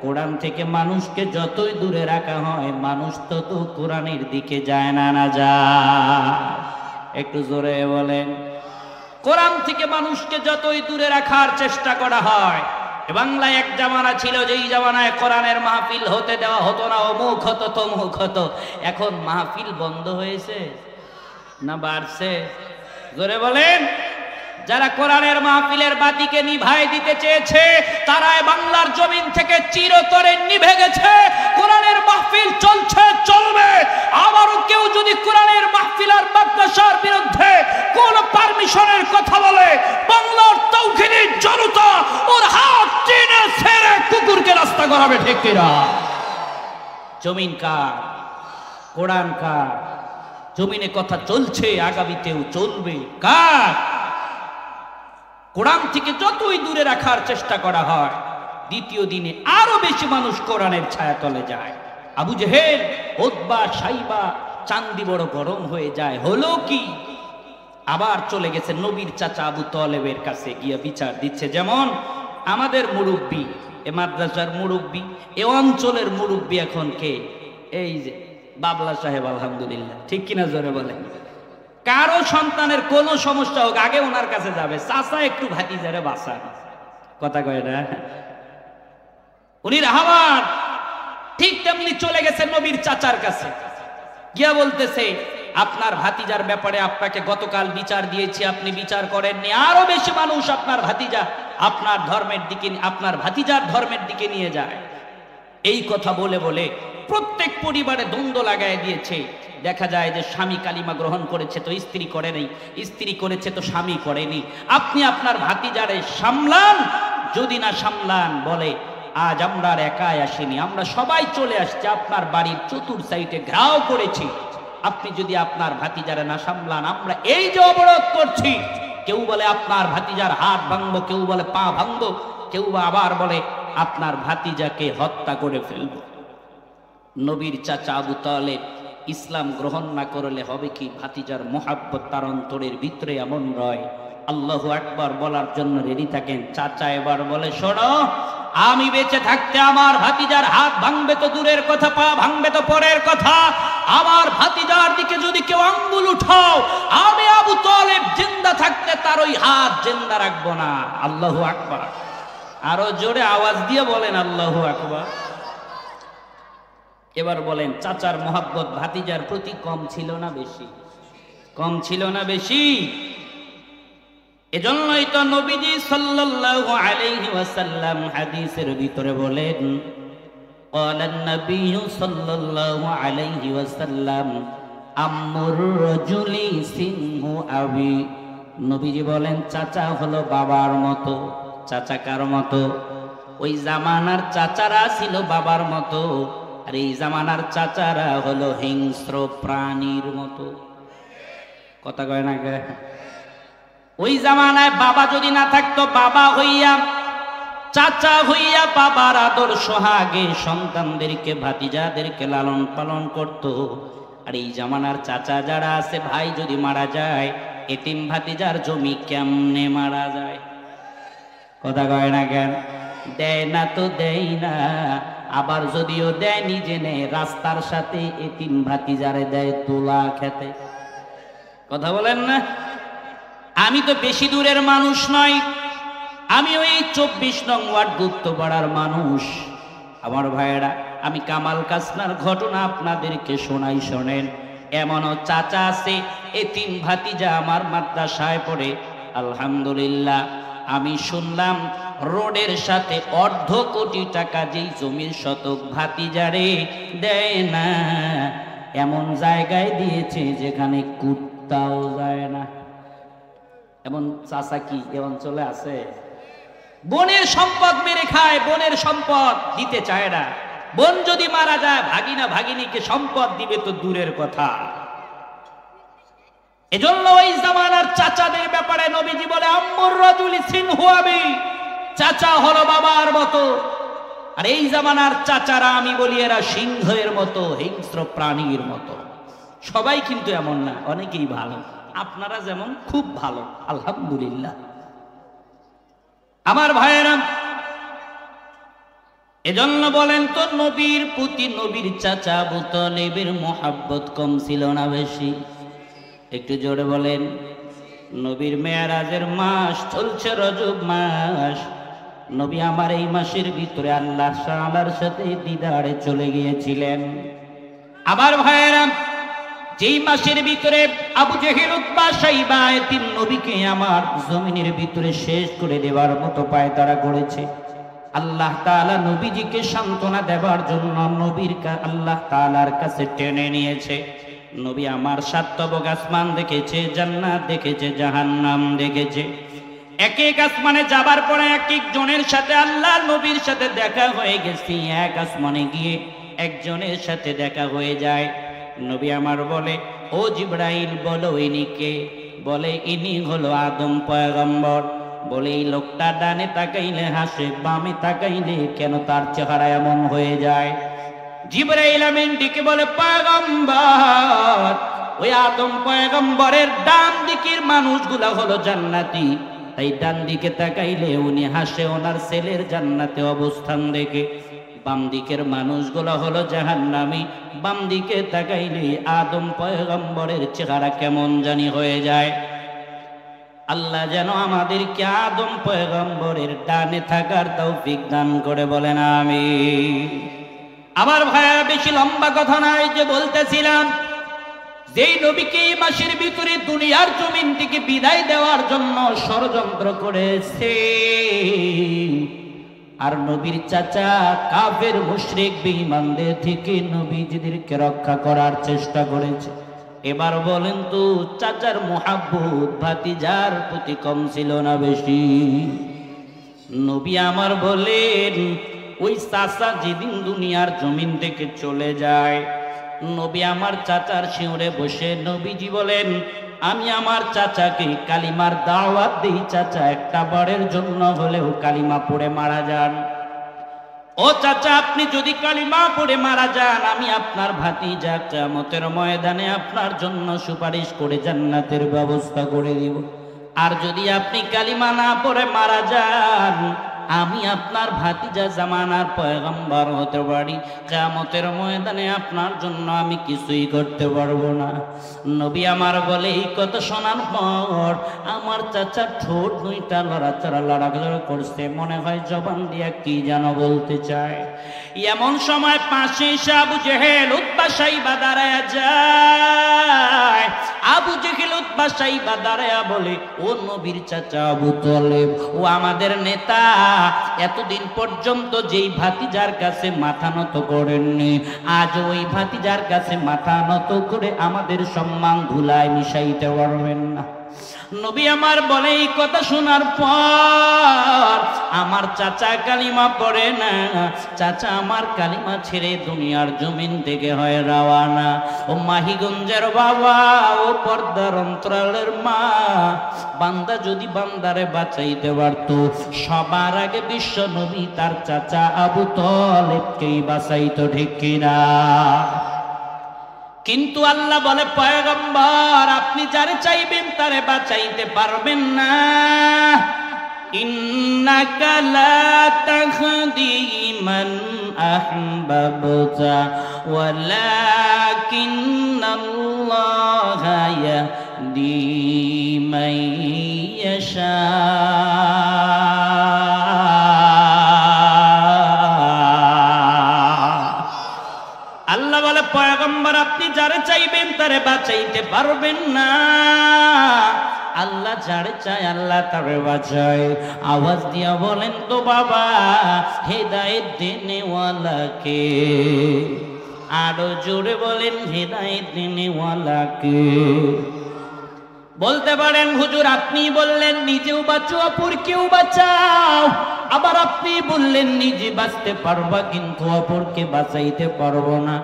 কোরআন থেকে মানুষকে যতই দূরে রাখা হয়, মানুষ তত কোরআনের দিকে যায় না, না যায়? একটু জোরে বলেন। কোরআন থেকে মানুষকে যতই দূরে রাখার চেষ্টা করা হয়। বাংলায় এক জামানা ছিল, যেই জামানায় কোরআনের মাহফিল হতে দেওয়া হতো না, অমুক হতো তমুক হতো। এখন মাহফিল বন্ধ হয়েছে না বাড়ছে? জোরে বলেন। যারা কোরআনের মাহফিলের বাতিকে নিভাই দিতে চেয়েছে, তারা বাংলার জমিন থেকে চিরতরে নিভে গেছে। কোরআনের মাহফিল চলছে, চলবে। আবারও কেউ যদি কোরআনের মাহফিল আর মাদ্রাসার বিরুদ্ধে কোন পারমিশনের কথা বলে, বাংলার তৌহিদি জনতা ওর হাত টেনে ছেড়ে কুকুরকে রাস্তা করাবে, ঠিক কিনা? জমিন কার? কোরআন কার? জমিনে কথা চলছে, আগামীতেও চলবে। কার? কোরআন থেকে যতই দূরে রাখার চেষ্টা করা হয়, দ্বিতীয় দিনে আরো বেশি মানুষ কোরআনের ছায়াতলে যায়। আবু জেহেল, উতবা, সাইবা চান্দি বড় গরম হয়ে যায়। হলো কি? আবার চলে গেছে নবীর চাচা আবু তালেবের কাছে, গিয়া বিচার দিচ্ছে। যেমন আমাদের মুরব্বী, এ মাদ্রাসার মুরব্বী, এ অঞ্চলের মুরব্বী এখন কে? এই যে বাবলা সাহেব, আলহামদুলিল্লাহ, ঠিক কিনা জোরে বলেন। কারো সন্তানের কোনো সমস্যা হোক, আগে ওনার কাছে যাবে, চাচা একটু ভাতিজারে বাঁচান, কথা কয় না? উনি রাহমান। ঠিক তেমনি চলে গেছে নবীর চাচার কাছে, গিয়া বলতেছে, আপনার ভাতিজার ব্যাপারে আপনাকে গতকাল বিচার দিয়েছি, আপনি বিচার করেননি। আরো বেশি মানুষ আপনার ভাতিজা, আপনার ধর্মের দিকে, আপনার ভাতিজার ধর্মের দিকে নিয়ে যায়। এই কথা বলে বলে প্রত্যেক পরিবারে দ্বন্দ্ব লাগায় দিয়েছে। দেখা যায় যে স্বামী কালিমা গ্রহণ করেছে তো স্ত্রী করে নাই, স্ত্রী করেছে তো স্বামী করেনি। আপনি আপনার ভাতিজারে সামলান, যদি না সামলান, বলে আজ আমরা আর একাই আসিনি, আমরা সবাই চলে আসছি, আপনার বাড়ির চতুর সাইডে ঘেরাও করেছি। আপনি যদি আপনার ভাতিজারে না সামলান, আমরা এই যে অবরোধ করছি, কেউ বলে আপনার ভাতিজার হাত ভাঙবো, কেউ বলে পা ভাঙবো, কেউ আবার বলে আপনার ভাতিজাকে হত্যা করে ফেলবো। নবীর চাচা আবু তালেব ইসলাম গ্রহণ না করলে হবে কি? ভাতিজার মোহাব্বত তার অন্তরের ভিতরে এমন রয়, আল্লাহু আকবার বলার জন্য রেডি থাকেন। চাচা এবার বলে, শোনো, আমি বেঁচে থাকতে আমার ভাতিজার হাত ভাঙবে তো দূরের কথা, পা ভাঙবে তো পরের কথা। আমার ভাতিজার দিকে যদি কেউ আঙ্গুল উঠাও, আমি আবু তালেব জিন্দা থাকতে তার ওই হাত জিন্দা রাখবো না। আল্লাহু আকবার। আরো জোরে আওয়াজ দিয়ে বলেন আল্লাহু আকবার। এবার বলেন, চাচার মোহাব্বত ভাতিজার প্রতি কম ছিল না বেশি? কম ছিল না বেশি? এজন্যই তো নবীজি সাল্লাল্লাহু আলাইহি ওয়াসাল্লাম হাদিসের ভিতরে বলেন, ক্বালান নবিয়্যু সাল্লাল্লাহু আলাইহি ওয়াসাল্লাম আম্মুর রাজুলি সিনহু আবি। নবীজি বলেন, চাচা হলো বাবার মতো। চাচা কার মতো? ওই জামানার চাচারা ছিল বাবার মতো, আর এই জামানার চাচারা হলো হিংস্র প্রাণীর মতো। কথা কয় না কে? ওই জামানায় বাবা যদি না থাকতো, বাবা হইয়া চাচা হইয়া বাবার আদর সোহাগে সন্তানদেরকে ভাতিজাদেরকে লালন পালন করত। আর এই জামানার চাচা যারা আছে, ভাই যদি মারা যায়, এতিম ভাতিজার জমি কেমনে মারা যায়? কথা কয় না কেন? দেয় না তো দেয় না, আবার যদিও দেয় নিজে নেয়, রাস্তার সাথে এতিম ভাতিজারে দেয় তুলা খেতে। কথা বলেন না? আমি তো বেশি দূরের মানুষ নয়, আমি ওই 24 নং ওয়ার্ড গুপ্তপাড়ার মানুষ। আমার ভাইয়েরা, আমি কামাল কাসনার ঘটনা আপনাদেরকে শোনাই, শোনেন। এমনও চাচা আছে, এতিম ভাতিজা আমার মাদ্রাসায় পড়ে। আলহামদুলিল্লাহ, আমি শুনলাম রোডের সাথে 1.5 কোটি টাকা যেই জমির শতক ভাতিজারে দেয় না, এমন জায়গায় দিয়েছে যেখানে কুত্তাও যায় না। এমন চাচা কি এ অঞ্চলে আছে? বোনের সম্পদ মেরে খায়, বোনের সম্পদ দিতে চায় না। বোন যদি মারা যায়, ভাগিনা ভাগিনীকে সম্পদ দিবে তো দূরের কথা। এজন্য ওই জামানার চাচাদের ব্যাপারে নবীজি বলে, আম্মুর রাজুলি সিনহু আবি, চাচা হলো বাবার মতো। আর এই জামানার চাচারা, আমি বলি এরা সিংহের মতো, হিংস্র প্রাণীর মতো। সবাই কিন্তু এমন না, অনেকেই ভালো। আপনারা যেমন খুব ভালো, আলহামদুলিল্লাহ। আমার ভাইয়েরা, এজন্য বলেন তো, নবীর প্রতি নবীর চাচা আবু তালেবের মোহাব্বত কম ছিল না বেশি? একটু জোরে বলেন। নবীর মেরাজের মাস চলছে, রজব মাস। নবী আমার এই মাসের ভিতরে আল্লাহ তাআলার সাথে দিদারে চলে গিয়েছিলেন। আমার ভাইয়েরা, যেই মাসের ভিতরে আবু জেহেল, উতবা, শাইবা তিন নবীকে আমার জমিনের ভিতরে শেষ করে দেওয়ার মতো পায়তারা করেছে, আল্লাহ তাআলা নবীজিকে সান্ত্বনা দেওয়ার জন্য নবীর আল্লাহ তাআলার কাছে টেনে নিয়েছে। নবী আমার 7 তবক আসমান দেখেছে, জান্নাত দেখেছে, জাহান্নাম দেখেছে। এক এক আসমানে যাবার পরে এক এক জনের সাথে আল্লাহ নবীর সাথে দেখা হয়ে গেছে। এক আসমানে গিয়ে একজনের সাথে দেখা হয়ে যায়। নবী আমার বলে, ও জিবরাইল, বলো ইনি কে? বলে, ইনি হলো আদম পয়গম্বর। বলে, এই লোকটা ডানে তাকাইলে হাসে, বামে তাকাইলে কেন তার চেহারা এমন হয়ে যায়? জিবরাইল আমিন ডেকে বলে, পয়গম্বর, ওই আদম পয়গম্বরের ডান দিকের মানুষগুলা হলো জান্নাতি, তাই ডান দিকে তাকাইলে উনি হাসে, ওনার ছেলের জান্নাতে অবস্থান দেখে। বাম দিকের মানুষগুলো হলো জাহান্নামী, বাম দিকে তাকাইলে আদম পয়গম্বরের চেহারা কেমন জানি হয়ে যায়। আল্লাহ যেন আমাদেরকে আদম পয়গম্বরের ডানে থাকার তৌফিক দান করে, বলেন আমিন। আমার ভাইয়া, বেশি লম্বা কথা নাই, যে বলতেছিলাম, যেই নবীকে এই মাসের ভিতরে দুনিয়ার জমিন থেকে বিদায় দেওয়ার জন্য ষড়যন্ত্র করেছে, আর নবীর চাচা কাফের মুশরিক বেঈমানদের থেকে নবীজিদেরকে রক্ষা করার চেষ্টা করেছে। এবার বলেন তো, চাচার মোহাব্বত ভাতিজার প্রতি কম ছিল না বেশি? নবী আমার বলেন, ওই চাচা যেদিন দুনিয়ার জমিন থেকে চলে যায়, নবী আমার চাচার শিওরে বসে নবীজি বলেন, আমি আমার চাচাকে কালিমার দাওয়াত দেই, চাচা একটা বারের জন্য হলেও কালিমা পড়ে মারা যান। ও চাচা, আপনি যদি কালিমা পড়ে মারা যান, আমি আপনার ভাতিজা কিয়ামতের ময়দানে আপনার জন্য সুপারিশ করে জান্নাতের ব্যবস্থা করে দিব। আর যদি আপনি কালিমা না পড়ে মারা যান, আমি আপনার ভাতিজা জামানার পয়গম্বর হতে পারি, কিয়ামতের ময়দানে আপনার জন্য আমি কিছুই করতে পারবো না। নবী আমার বলে, এই কথা শোনার পর আমার চাচা ঠোঁট দুইটা লড়াচড়া করছে, মনে হয় জবান দিয়া কি যেন বলতে চায়। এমন সময় পাশে এসে আবু জেহেল, উতবা, শাইবা দাঁড়ায় যায়। আবু জেহেল, উতবা, শাইবা দাঁড়ায়া বলে, ও নবীর চাচা আবু তালেব, ও আমাদের নেতা, এতদিন পর্যন্ত যেই ভাতিজার কাছে মাথা নত করেননি, আজ ওই ভাতিজার কাছে মাথা নত করে আমাদের সম্মান ধুলায় মিশাইতে পারবেন না। নবী আমার বলে এই কথা শোনার পর আমার চাচা কালিমা পড়ে না, চাচা আমার কালিমা ছেড়ে দুনিয়ার জমিন থেকে হয় রওয়ানা। ও মাহিগঞ্জের বাবা, ও পর্দার অন্তরালের মা, বান্দা যদি বান্দারে বাঁচাইতে পারত, সবার আগে বিশ্ব নবী তার চাচা আবু তালেবকেই বাঁচাইতো, ঠিক কিনা? কিন্তু আল্লাহ বলে পয়গম্বর আপনি যারে চাইবেন তারে বাঁচাইতে পারবেন না। ইন্নাকা লা তাহদি মান আহবাবতা ওয়ালাকিন্নাল্লাহা ইয়াহদি মান ইয়াশা। আল্লাহ বলে পয়গম্বর আপনি যারে চাইবেন তারে বাঁচাইতে পারবেন না। আল্লাহ যারে চায় আল্লাহ তারে বাঁচায়। আওয়াজ দিয়া বলেন তো বাবা, হেদায়েত দেনেওয়ালা কে? আরো জোরে বলেন, হেদায়েত দেনেওয়ালা কে? বলতে পারেন হুজুর আপনি বললেন নিজেও বাঁচো অপরকেও বাঁচাও, আবার আপনি বললেন নিজে বাঁচতে পারবা কিন্তু অপরকে বাঁচাইতে পারবো না।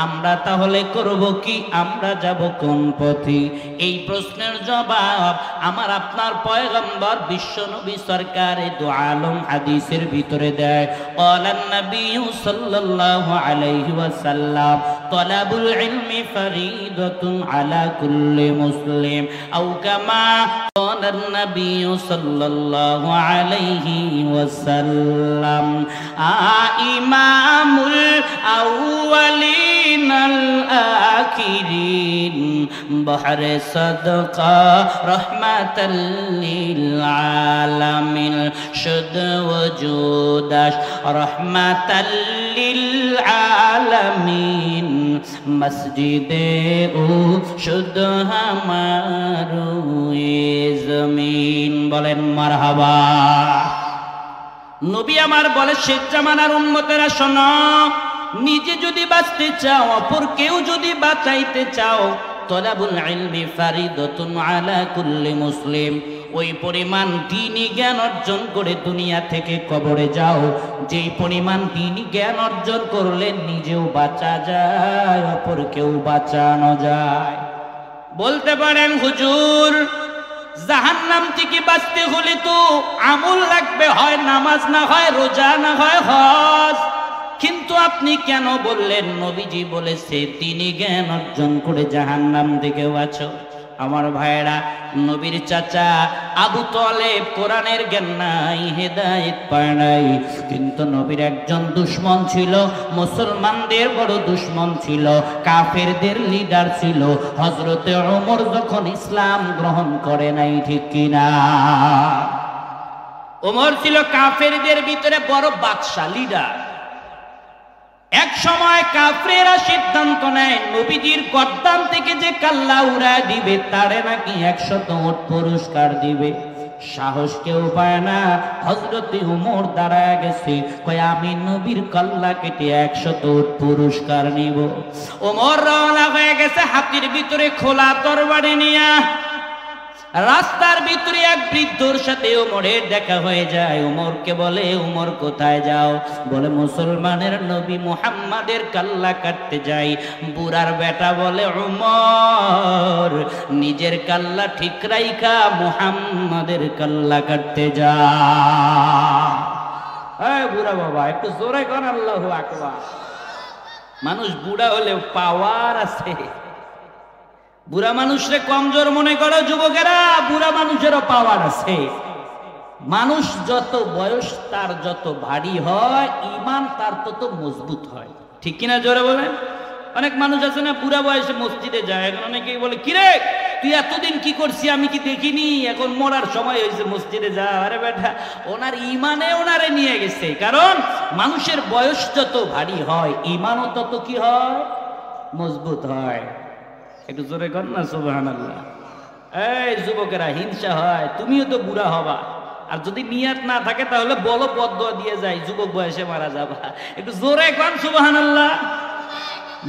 আমরা তাহলে করব কি? আমরা যাব কোন পথে? এই প্রশ্নের জবাব আমার আপনার পয়গম্বর বিশ্বনবী সরকারে দু আলম হাদিসের ভিতরে দেয়। ক্বালান নবী সাল্লাল্লাহু আলাইহি ওয়াসাল্লাম তলাবুল ইলমি ফরিদাতুন আলা কুল্লি মুসলিম আও কামা ক্বালান নবী সাল্লাল্লাহু আলাইহি ওয়াসাল্লাম ইমামুল আউয়ালিন আল-আখিরিন বহরে সাদকা রহমাতাল লিল আলামিন শুদ ওজুদাশ রহমাতাল লিল আলামিন মসজিদে ও শুদ হামারু জমিন। বলেন মারহাবা। নবী আমার বলে শেষ জামানার উম্মতেরা শোনো, নিজে যদি বাঁচতে চাও অপর কেউ যদি বাঁচাইতে চাও, তলাবুল ইলমি ফারিদাতুন আলা কুল্লি মুসলিম। ওই পরিমাণ দ্বীনি জ্ঞান অর্জন করে দুনিয়া থেকে কবরে যাও, যেই পরিমাণ দ্বীনি জ্ঞান অর্জন করলে নিজেও বাঁচা যায়, অপর কেউ বাঁচানো যায়। বলতে পারেন হুজুর জাহান্নাম থেকে বাঁচতে হলে তো আমল লাগবে, হয় নামাজ না হয় রোজা না হয় হজ। কিন্তু আপনি কেন বললেন নবীজি বলেছে তিনি জ্ঞান অর্জন করে জাহান্নাম থেকে বাঁচো? আমার ভাইরা, নবীর চাচা আবু তালেব কোরআনের জ্ঞান নাই, হেদায়েত পায় নাই, কিন্তু নবীর একজন দুশমন ছিল, মুসলমানদের বড় দুশমন ছিল, কাফেরদের লিডার ছিল হযরতে ওমর যখন ইসলাম গ্রহণ করে নাই, ঠিক কিনা? ওমর ছিল কাফেরদের ভিতরে বড় বাদশা, লিডার। এক সময় কাফেররা সিদ্ধান্ত নেয় নবীজির গর্দান থেকে যে কাল্লা উড়ায় দিবে তারে নাকি 100 উট পুরস্কার দিবে। সাহস কেউ পায় না। হযরতে ওমর দাঁড়ায় গেছে, কয় আমি নবীর কাল্লা কেটে 100 উট পুরস্কার নিব। ওমর রওনা হয়ে গেছে হাতির ভিতরে খোলা তরবারি নিয়া। রাস্তার ভিতরে এক বৃদ্ধর সাথে ওমরের দেখা হয়ে যায়। ওমরকে বলে, ওমর কোথায় যাও? বলে মুসলমানের নবী মুহাম্মাদের কাল্লা কাটতে যাই। বুড়ার বেটা বলে, ওমর নিজের কাল্লা ঠিক রাইখা মুহাম্মাদের কাল্লা কাটতে যা। এই বুড়া বাবা একটু জোরে কর আল্লাহু আকবার। মানুষ বুড়া হলে পাওয়ার আছে। বুড়া মানুষরে কমজোর মনে করো যুবকেরা, বুড়া মানুষেরও পাওয়ার আছে। মানুষ যত বয়স তার যত ভারী হয়, ঈমান তার তত মজবুত হয়, ঠিক কিনা? জোরে বলেন। অনেক মানুষ আছে না বুড়া বয়সে মসজিদে যায়, এখন অনেকেই বলে কিরে তুই এতদিন কি করছিস আমি কি দেখিনি, এখন মরার সময় হয়েছে মসজিদে যা। আরে বেটা, ওনার ঈমানে ওনারে নিয়ে গেছে। কারণ মানুষের বয়স যত ভারী হয় ঈমানও তত কি হয়? মজবুত হয়। একটু জোরে কর না সুবহানাল্লাহ। এই যুবকেরা, হিংসা হয়, তুমিও তো বুড়া হবা। আর যদি নিয়াত না থাকে তাহলে বলো বদদুয়া দিয়ে যায়, যুবক বয়সে মারা যাবা। একটু জোরে কর সুবহানাল্লাহ।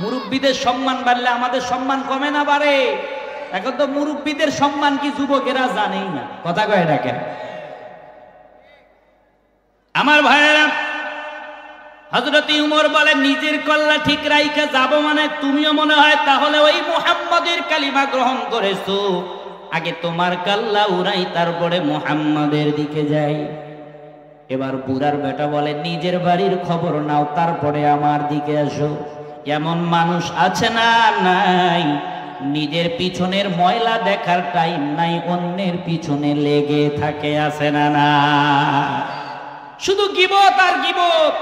মুরব্বীদের সম্মান বাড়লে আমাদের সম্মান কমে না বাড়ে? এখন তো মুরব্বীদের সম্মান কি যুবকেরা জানেই না, কথা কয় না কেন? আমার ভাইয়েরা, হযরত উমর বলে নিজের কল্লা ঠিক রাইখা যাব মানে তুমিও মনে হয় তাহলে ওই মুহাম্মাদের কালিমা গ্রহণ করেছো, আগে তোমার কাল্লা উড়াই তারপরে মুহাম্মাদের দিকে যাই। এবার বুড়ার বেটা বলে নিজের বাড়ির খবর নাও তারপরে আমার দিকে আসো। এমন মানুষ আছে না? নাই। নিজের পিছনের ময়লা দেখার টাইম নাই, অন্যের পিছনে লেগে থাকে, আছে না? না, শুধু গিবত আর গিবত।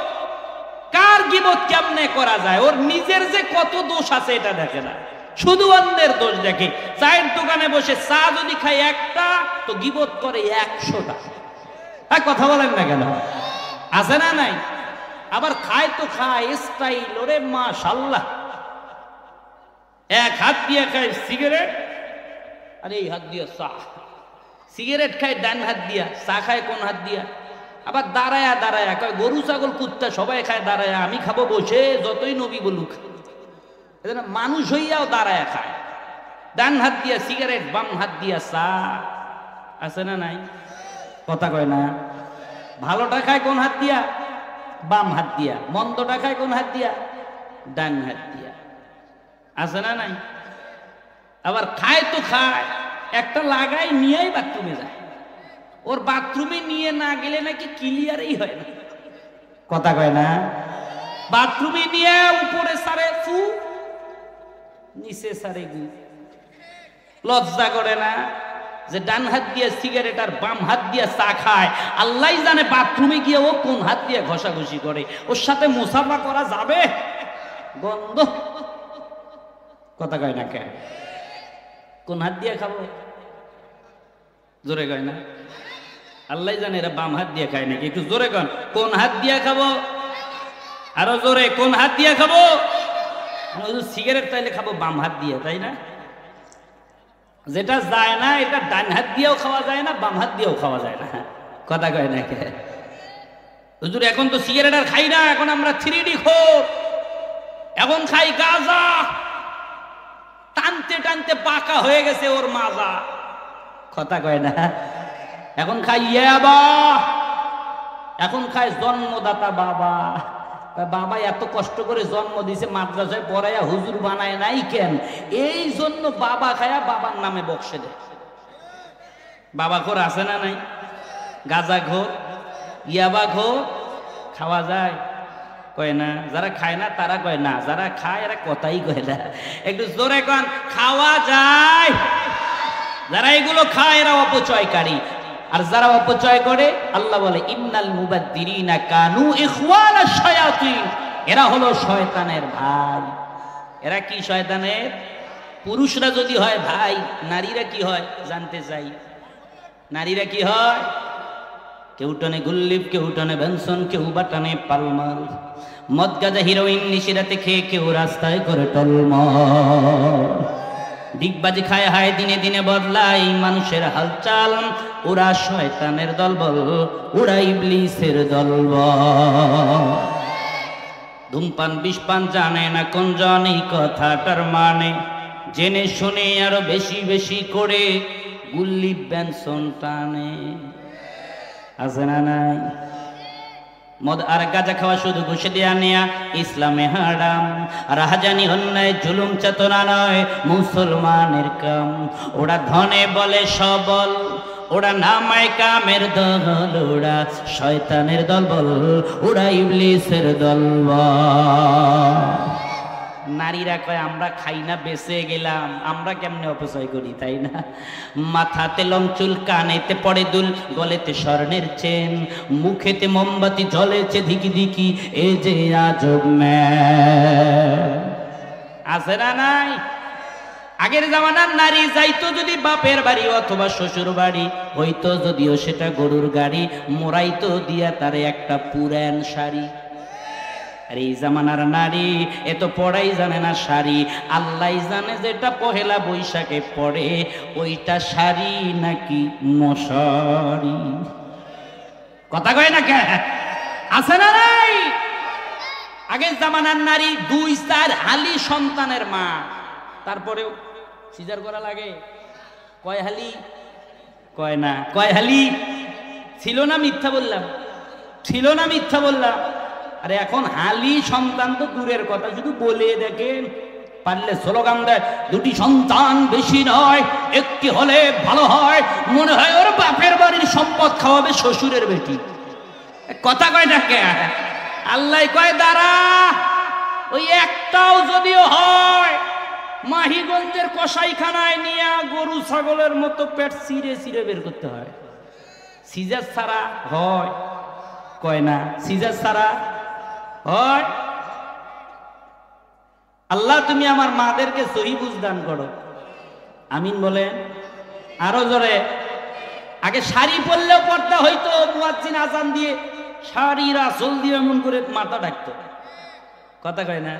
কার গিবত কেমনে করা যায়? ওর নিজের যে কত দোষ আছে এটা দেখে না, শুধু অন্যের দোষ দেখে। চায়ের দোকানে বসে চা যদি খায় একটা, তো গিবত করে 100টা। কথা বলেন না কেন? আছে না? নাই। আবার খায় তো খায় স্টাইল, ওরে মাশাআল্লাহ। এক হাত দিয়ে খায় সিগারেট, আর এই হাত দিয়ে চা। সিগারেট খায় ডান হাত দিয়া, চা খায় কোন হাত দিয়া? আবার দাঁড়ায়া দাঁড়ায়া কয় গরু ছাগল কুত্তা সবাই খায় দাঁড়ায়া, আমি খাবো বসে, যতই নবী বলুক। মানুষ হইয়াও দাঁড়ায়া খায়, ডান হাত দিয়া সিগারেট, বাম হাত দিয়া চা। আছে না? নাই। কথা কয় না। ভালোটা খায় কোন হাত দিয়া? বাম হাত দিয়া। মন্দটা খায় কোন হাত দিয়া? ডান হাত দিয়া। আছে না? নাই। আবার খায় তো খায়, একটা লাগাই নিয়েই বাথরুমে যায়। ওর বাথরুমে নিয়ে না গেলে নাকি ক্লিয়ারই হয় না, কথা কয় না। বাথরুমে নিয়ে উপরে সারে ফু, নিচে সারে গু। লজ্জা করে না যে ডান হাত দিয়ে সিগারেট আর বাম হাত দিয়ে চা খায়? আল্লাহ জানে বাথরুমে গিয়ে ও কোন হাত দিয়ে ঘষাঘষি করে। ওর সাথে মুসাফা করা যাবে? বন্ধ, কথা কয় না কেন? কোন হাত দিয়ে খাবো? জোরে কয় না? আল্লাহ জানে এরা বাম হাত দিয়ে খায় নাকি। একটু জোরে কন, কোন হাত দিয়ে খাবো? আরো জোরে, কোন হাত দিয়ে খাবো? সিগারেট তাইলে খাবো বাম হাত দিয়ে, তাই না? যেটা যায় না এটা ডান হাত দিয়েও খাওয়া যায় না, বাম হাত দিয়েও খাওয়া যায় না, কথা কয় না কে? হুজুর এখন তো সিগারেট আর খাই না, এখন আমরা 3D খোর, এখন খাই গাঁজা। টানতে টানতে পাকা হয়ে গেছে ওর মাজা, কথা কয় না। এখন খাই ইয়াবা, এখন খায় জন্মদাতা বাবা। বাবা এত কষ্ট করে জন্ম দিছে, মাদ্রাসায় পড়াইয়া হুজুর বানায় নাই কেন? এই জন্য বাবা খায়া বাবার নামে বক্সে দেয়। বাবা খোর আছে না? নাই। গাঁজা খোর, ইয়াবা খোর খাওয়া যায়? কয় না। যারা খায় না তারা কয় না, যারা খায় এরা কথাই কয় না। একটু জোরে কন, খাওয়া যায়। যারা এগুলো খায় এরা অপচয়কারী। আর যারা অপচয় করে, আল্লাহ বলে ইন্নাল মুবাদ্দিরিনা কানু ইখওয়ানাশ শায়াতিন, এরা হলো শয়তানের ভাই। এরা কি শয়তানের? পুরুষরা যদি হয় ভাই, নারীরা কি হয় জানতে চাই? নারীরা কি হয়? কেউ টানে গুল্লিপ, কেউ টানে বেনসন, কেউ বা টানে পালমাল। মদ গাঁজা হিরোইন নিশিরাতে খেয়ে কেউ রাস্তায় করে টলমল। ডিগবাজি খায় হায় দিনে দিনে বদলায় মানুষের হালচাল। ওরা শয়তানের দলবল, ওরা ইবলিসের দলবল। ধূমপান বিষপান জানে না কোন জন এই কথাটার মানে, জেনে শুনে আরো বেশি বেশি করে গুল্লি বেনসন টানে। আছে না? নাই। মদ আর গাঁজা খাওয়া শুধু ঘুষে দেয়া নেয়া ইসলামে হারাম। রাহাজানি অন্যায় জুলুম চেতনা নয় মুসলমানের কাম। ওরা ধনে বলে সবল, ওরা নামায় কামের দল, ওরা শয়তানের দলবল, ওরা ইবলিসের দলবল। নারীরা কয় আমরা খাই না বেঁচে গেলাম, আমরা কেমনে অপচয় করি, তাই না? মাথাতে লং চুল, কানেতে পড়ে দুল, গলেতে স্বর্ণের চেন, মুখেতে মোমবাতি জ্বলেছে ধিকি ধিকি, এ যে আজব ম্যান। আছে না? নাই। আগের জামানার নারী যাইতো যদি বাপের বাড়ি অথবা শ্বশুর বাড়ি, হইতো যদিও সেটা গরুর গাড়ি, মোড়াইতো দিয়া তারে একটা পুরান শাড়ি। আর এই জামানার নারী এত পড়াই জানে না শাড়ি, আল্লাহ জানে যেটা পহেলা বৈশাখে পড়ে ওইটা শাড়ি নাকি মশারি। কথা কয় না কে? আছে না? নাই। আগের জামানার নারী 2-4 হালি সন্তানের মা, তারপরেও সিজার করা লাগে? কয় হালি? কয় না। কয় হালি? ছিল না মিথ্যা বললাম? ছিল না মিথ্যা বললাম? আরে এখন হালি সন্তান তো দূরের কথা, শুধু বলে দেখেন, পারলে স্লোগান দেয়, দুটি সন্তান বেশি নয়, একটি হলে ভালো হয়, মনে হয় ওর বাপের বাড়ির সম্পদ খাওয়াবে শ্বশুরের বেটি। কথা কয় না কে? আল্লাহ কয় দাঁড়া, ওই একটাও যদিও হয়, মাহিগঞ্জের কসাইখানায় নিয়ে গরু ছাগলের মতো পেট চিরে চিরে বের করতে হয়। সিজার ছাড়া হয়? কয় না। সিজার ছাড়া হয়? আল্লাহ তুমি আমার মাদেরকে সহি বুঝ দান করো, আমিন বলেন। আরো জোরে। আগে শাড়ি পরলেও পর্দা হইতো, মুয়াজ্জিন আজান দিয়ে শাড়ির আঁচল দিয়ে এমন করে মাথা ঢাকতো। কথা কয় না?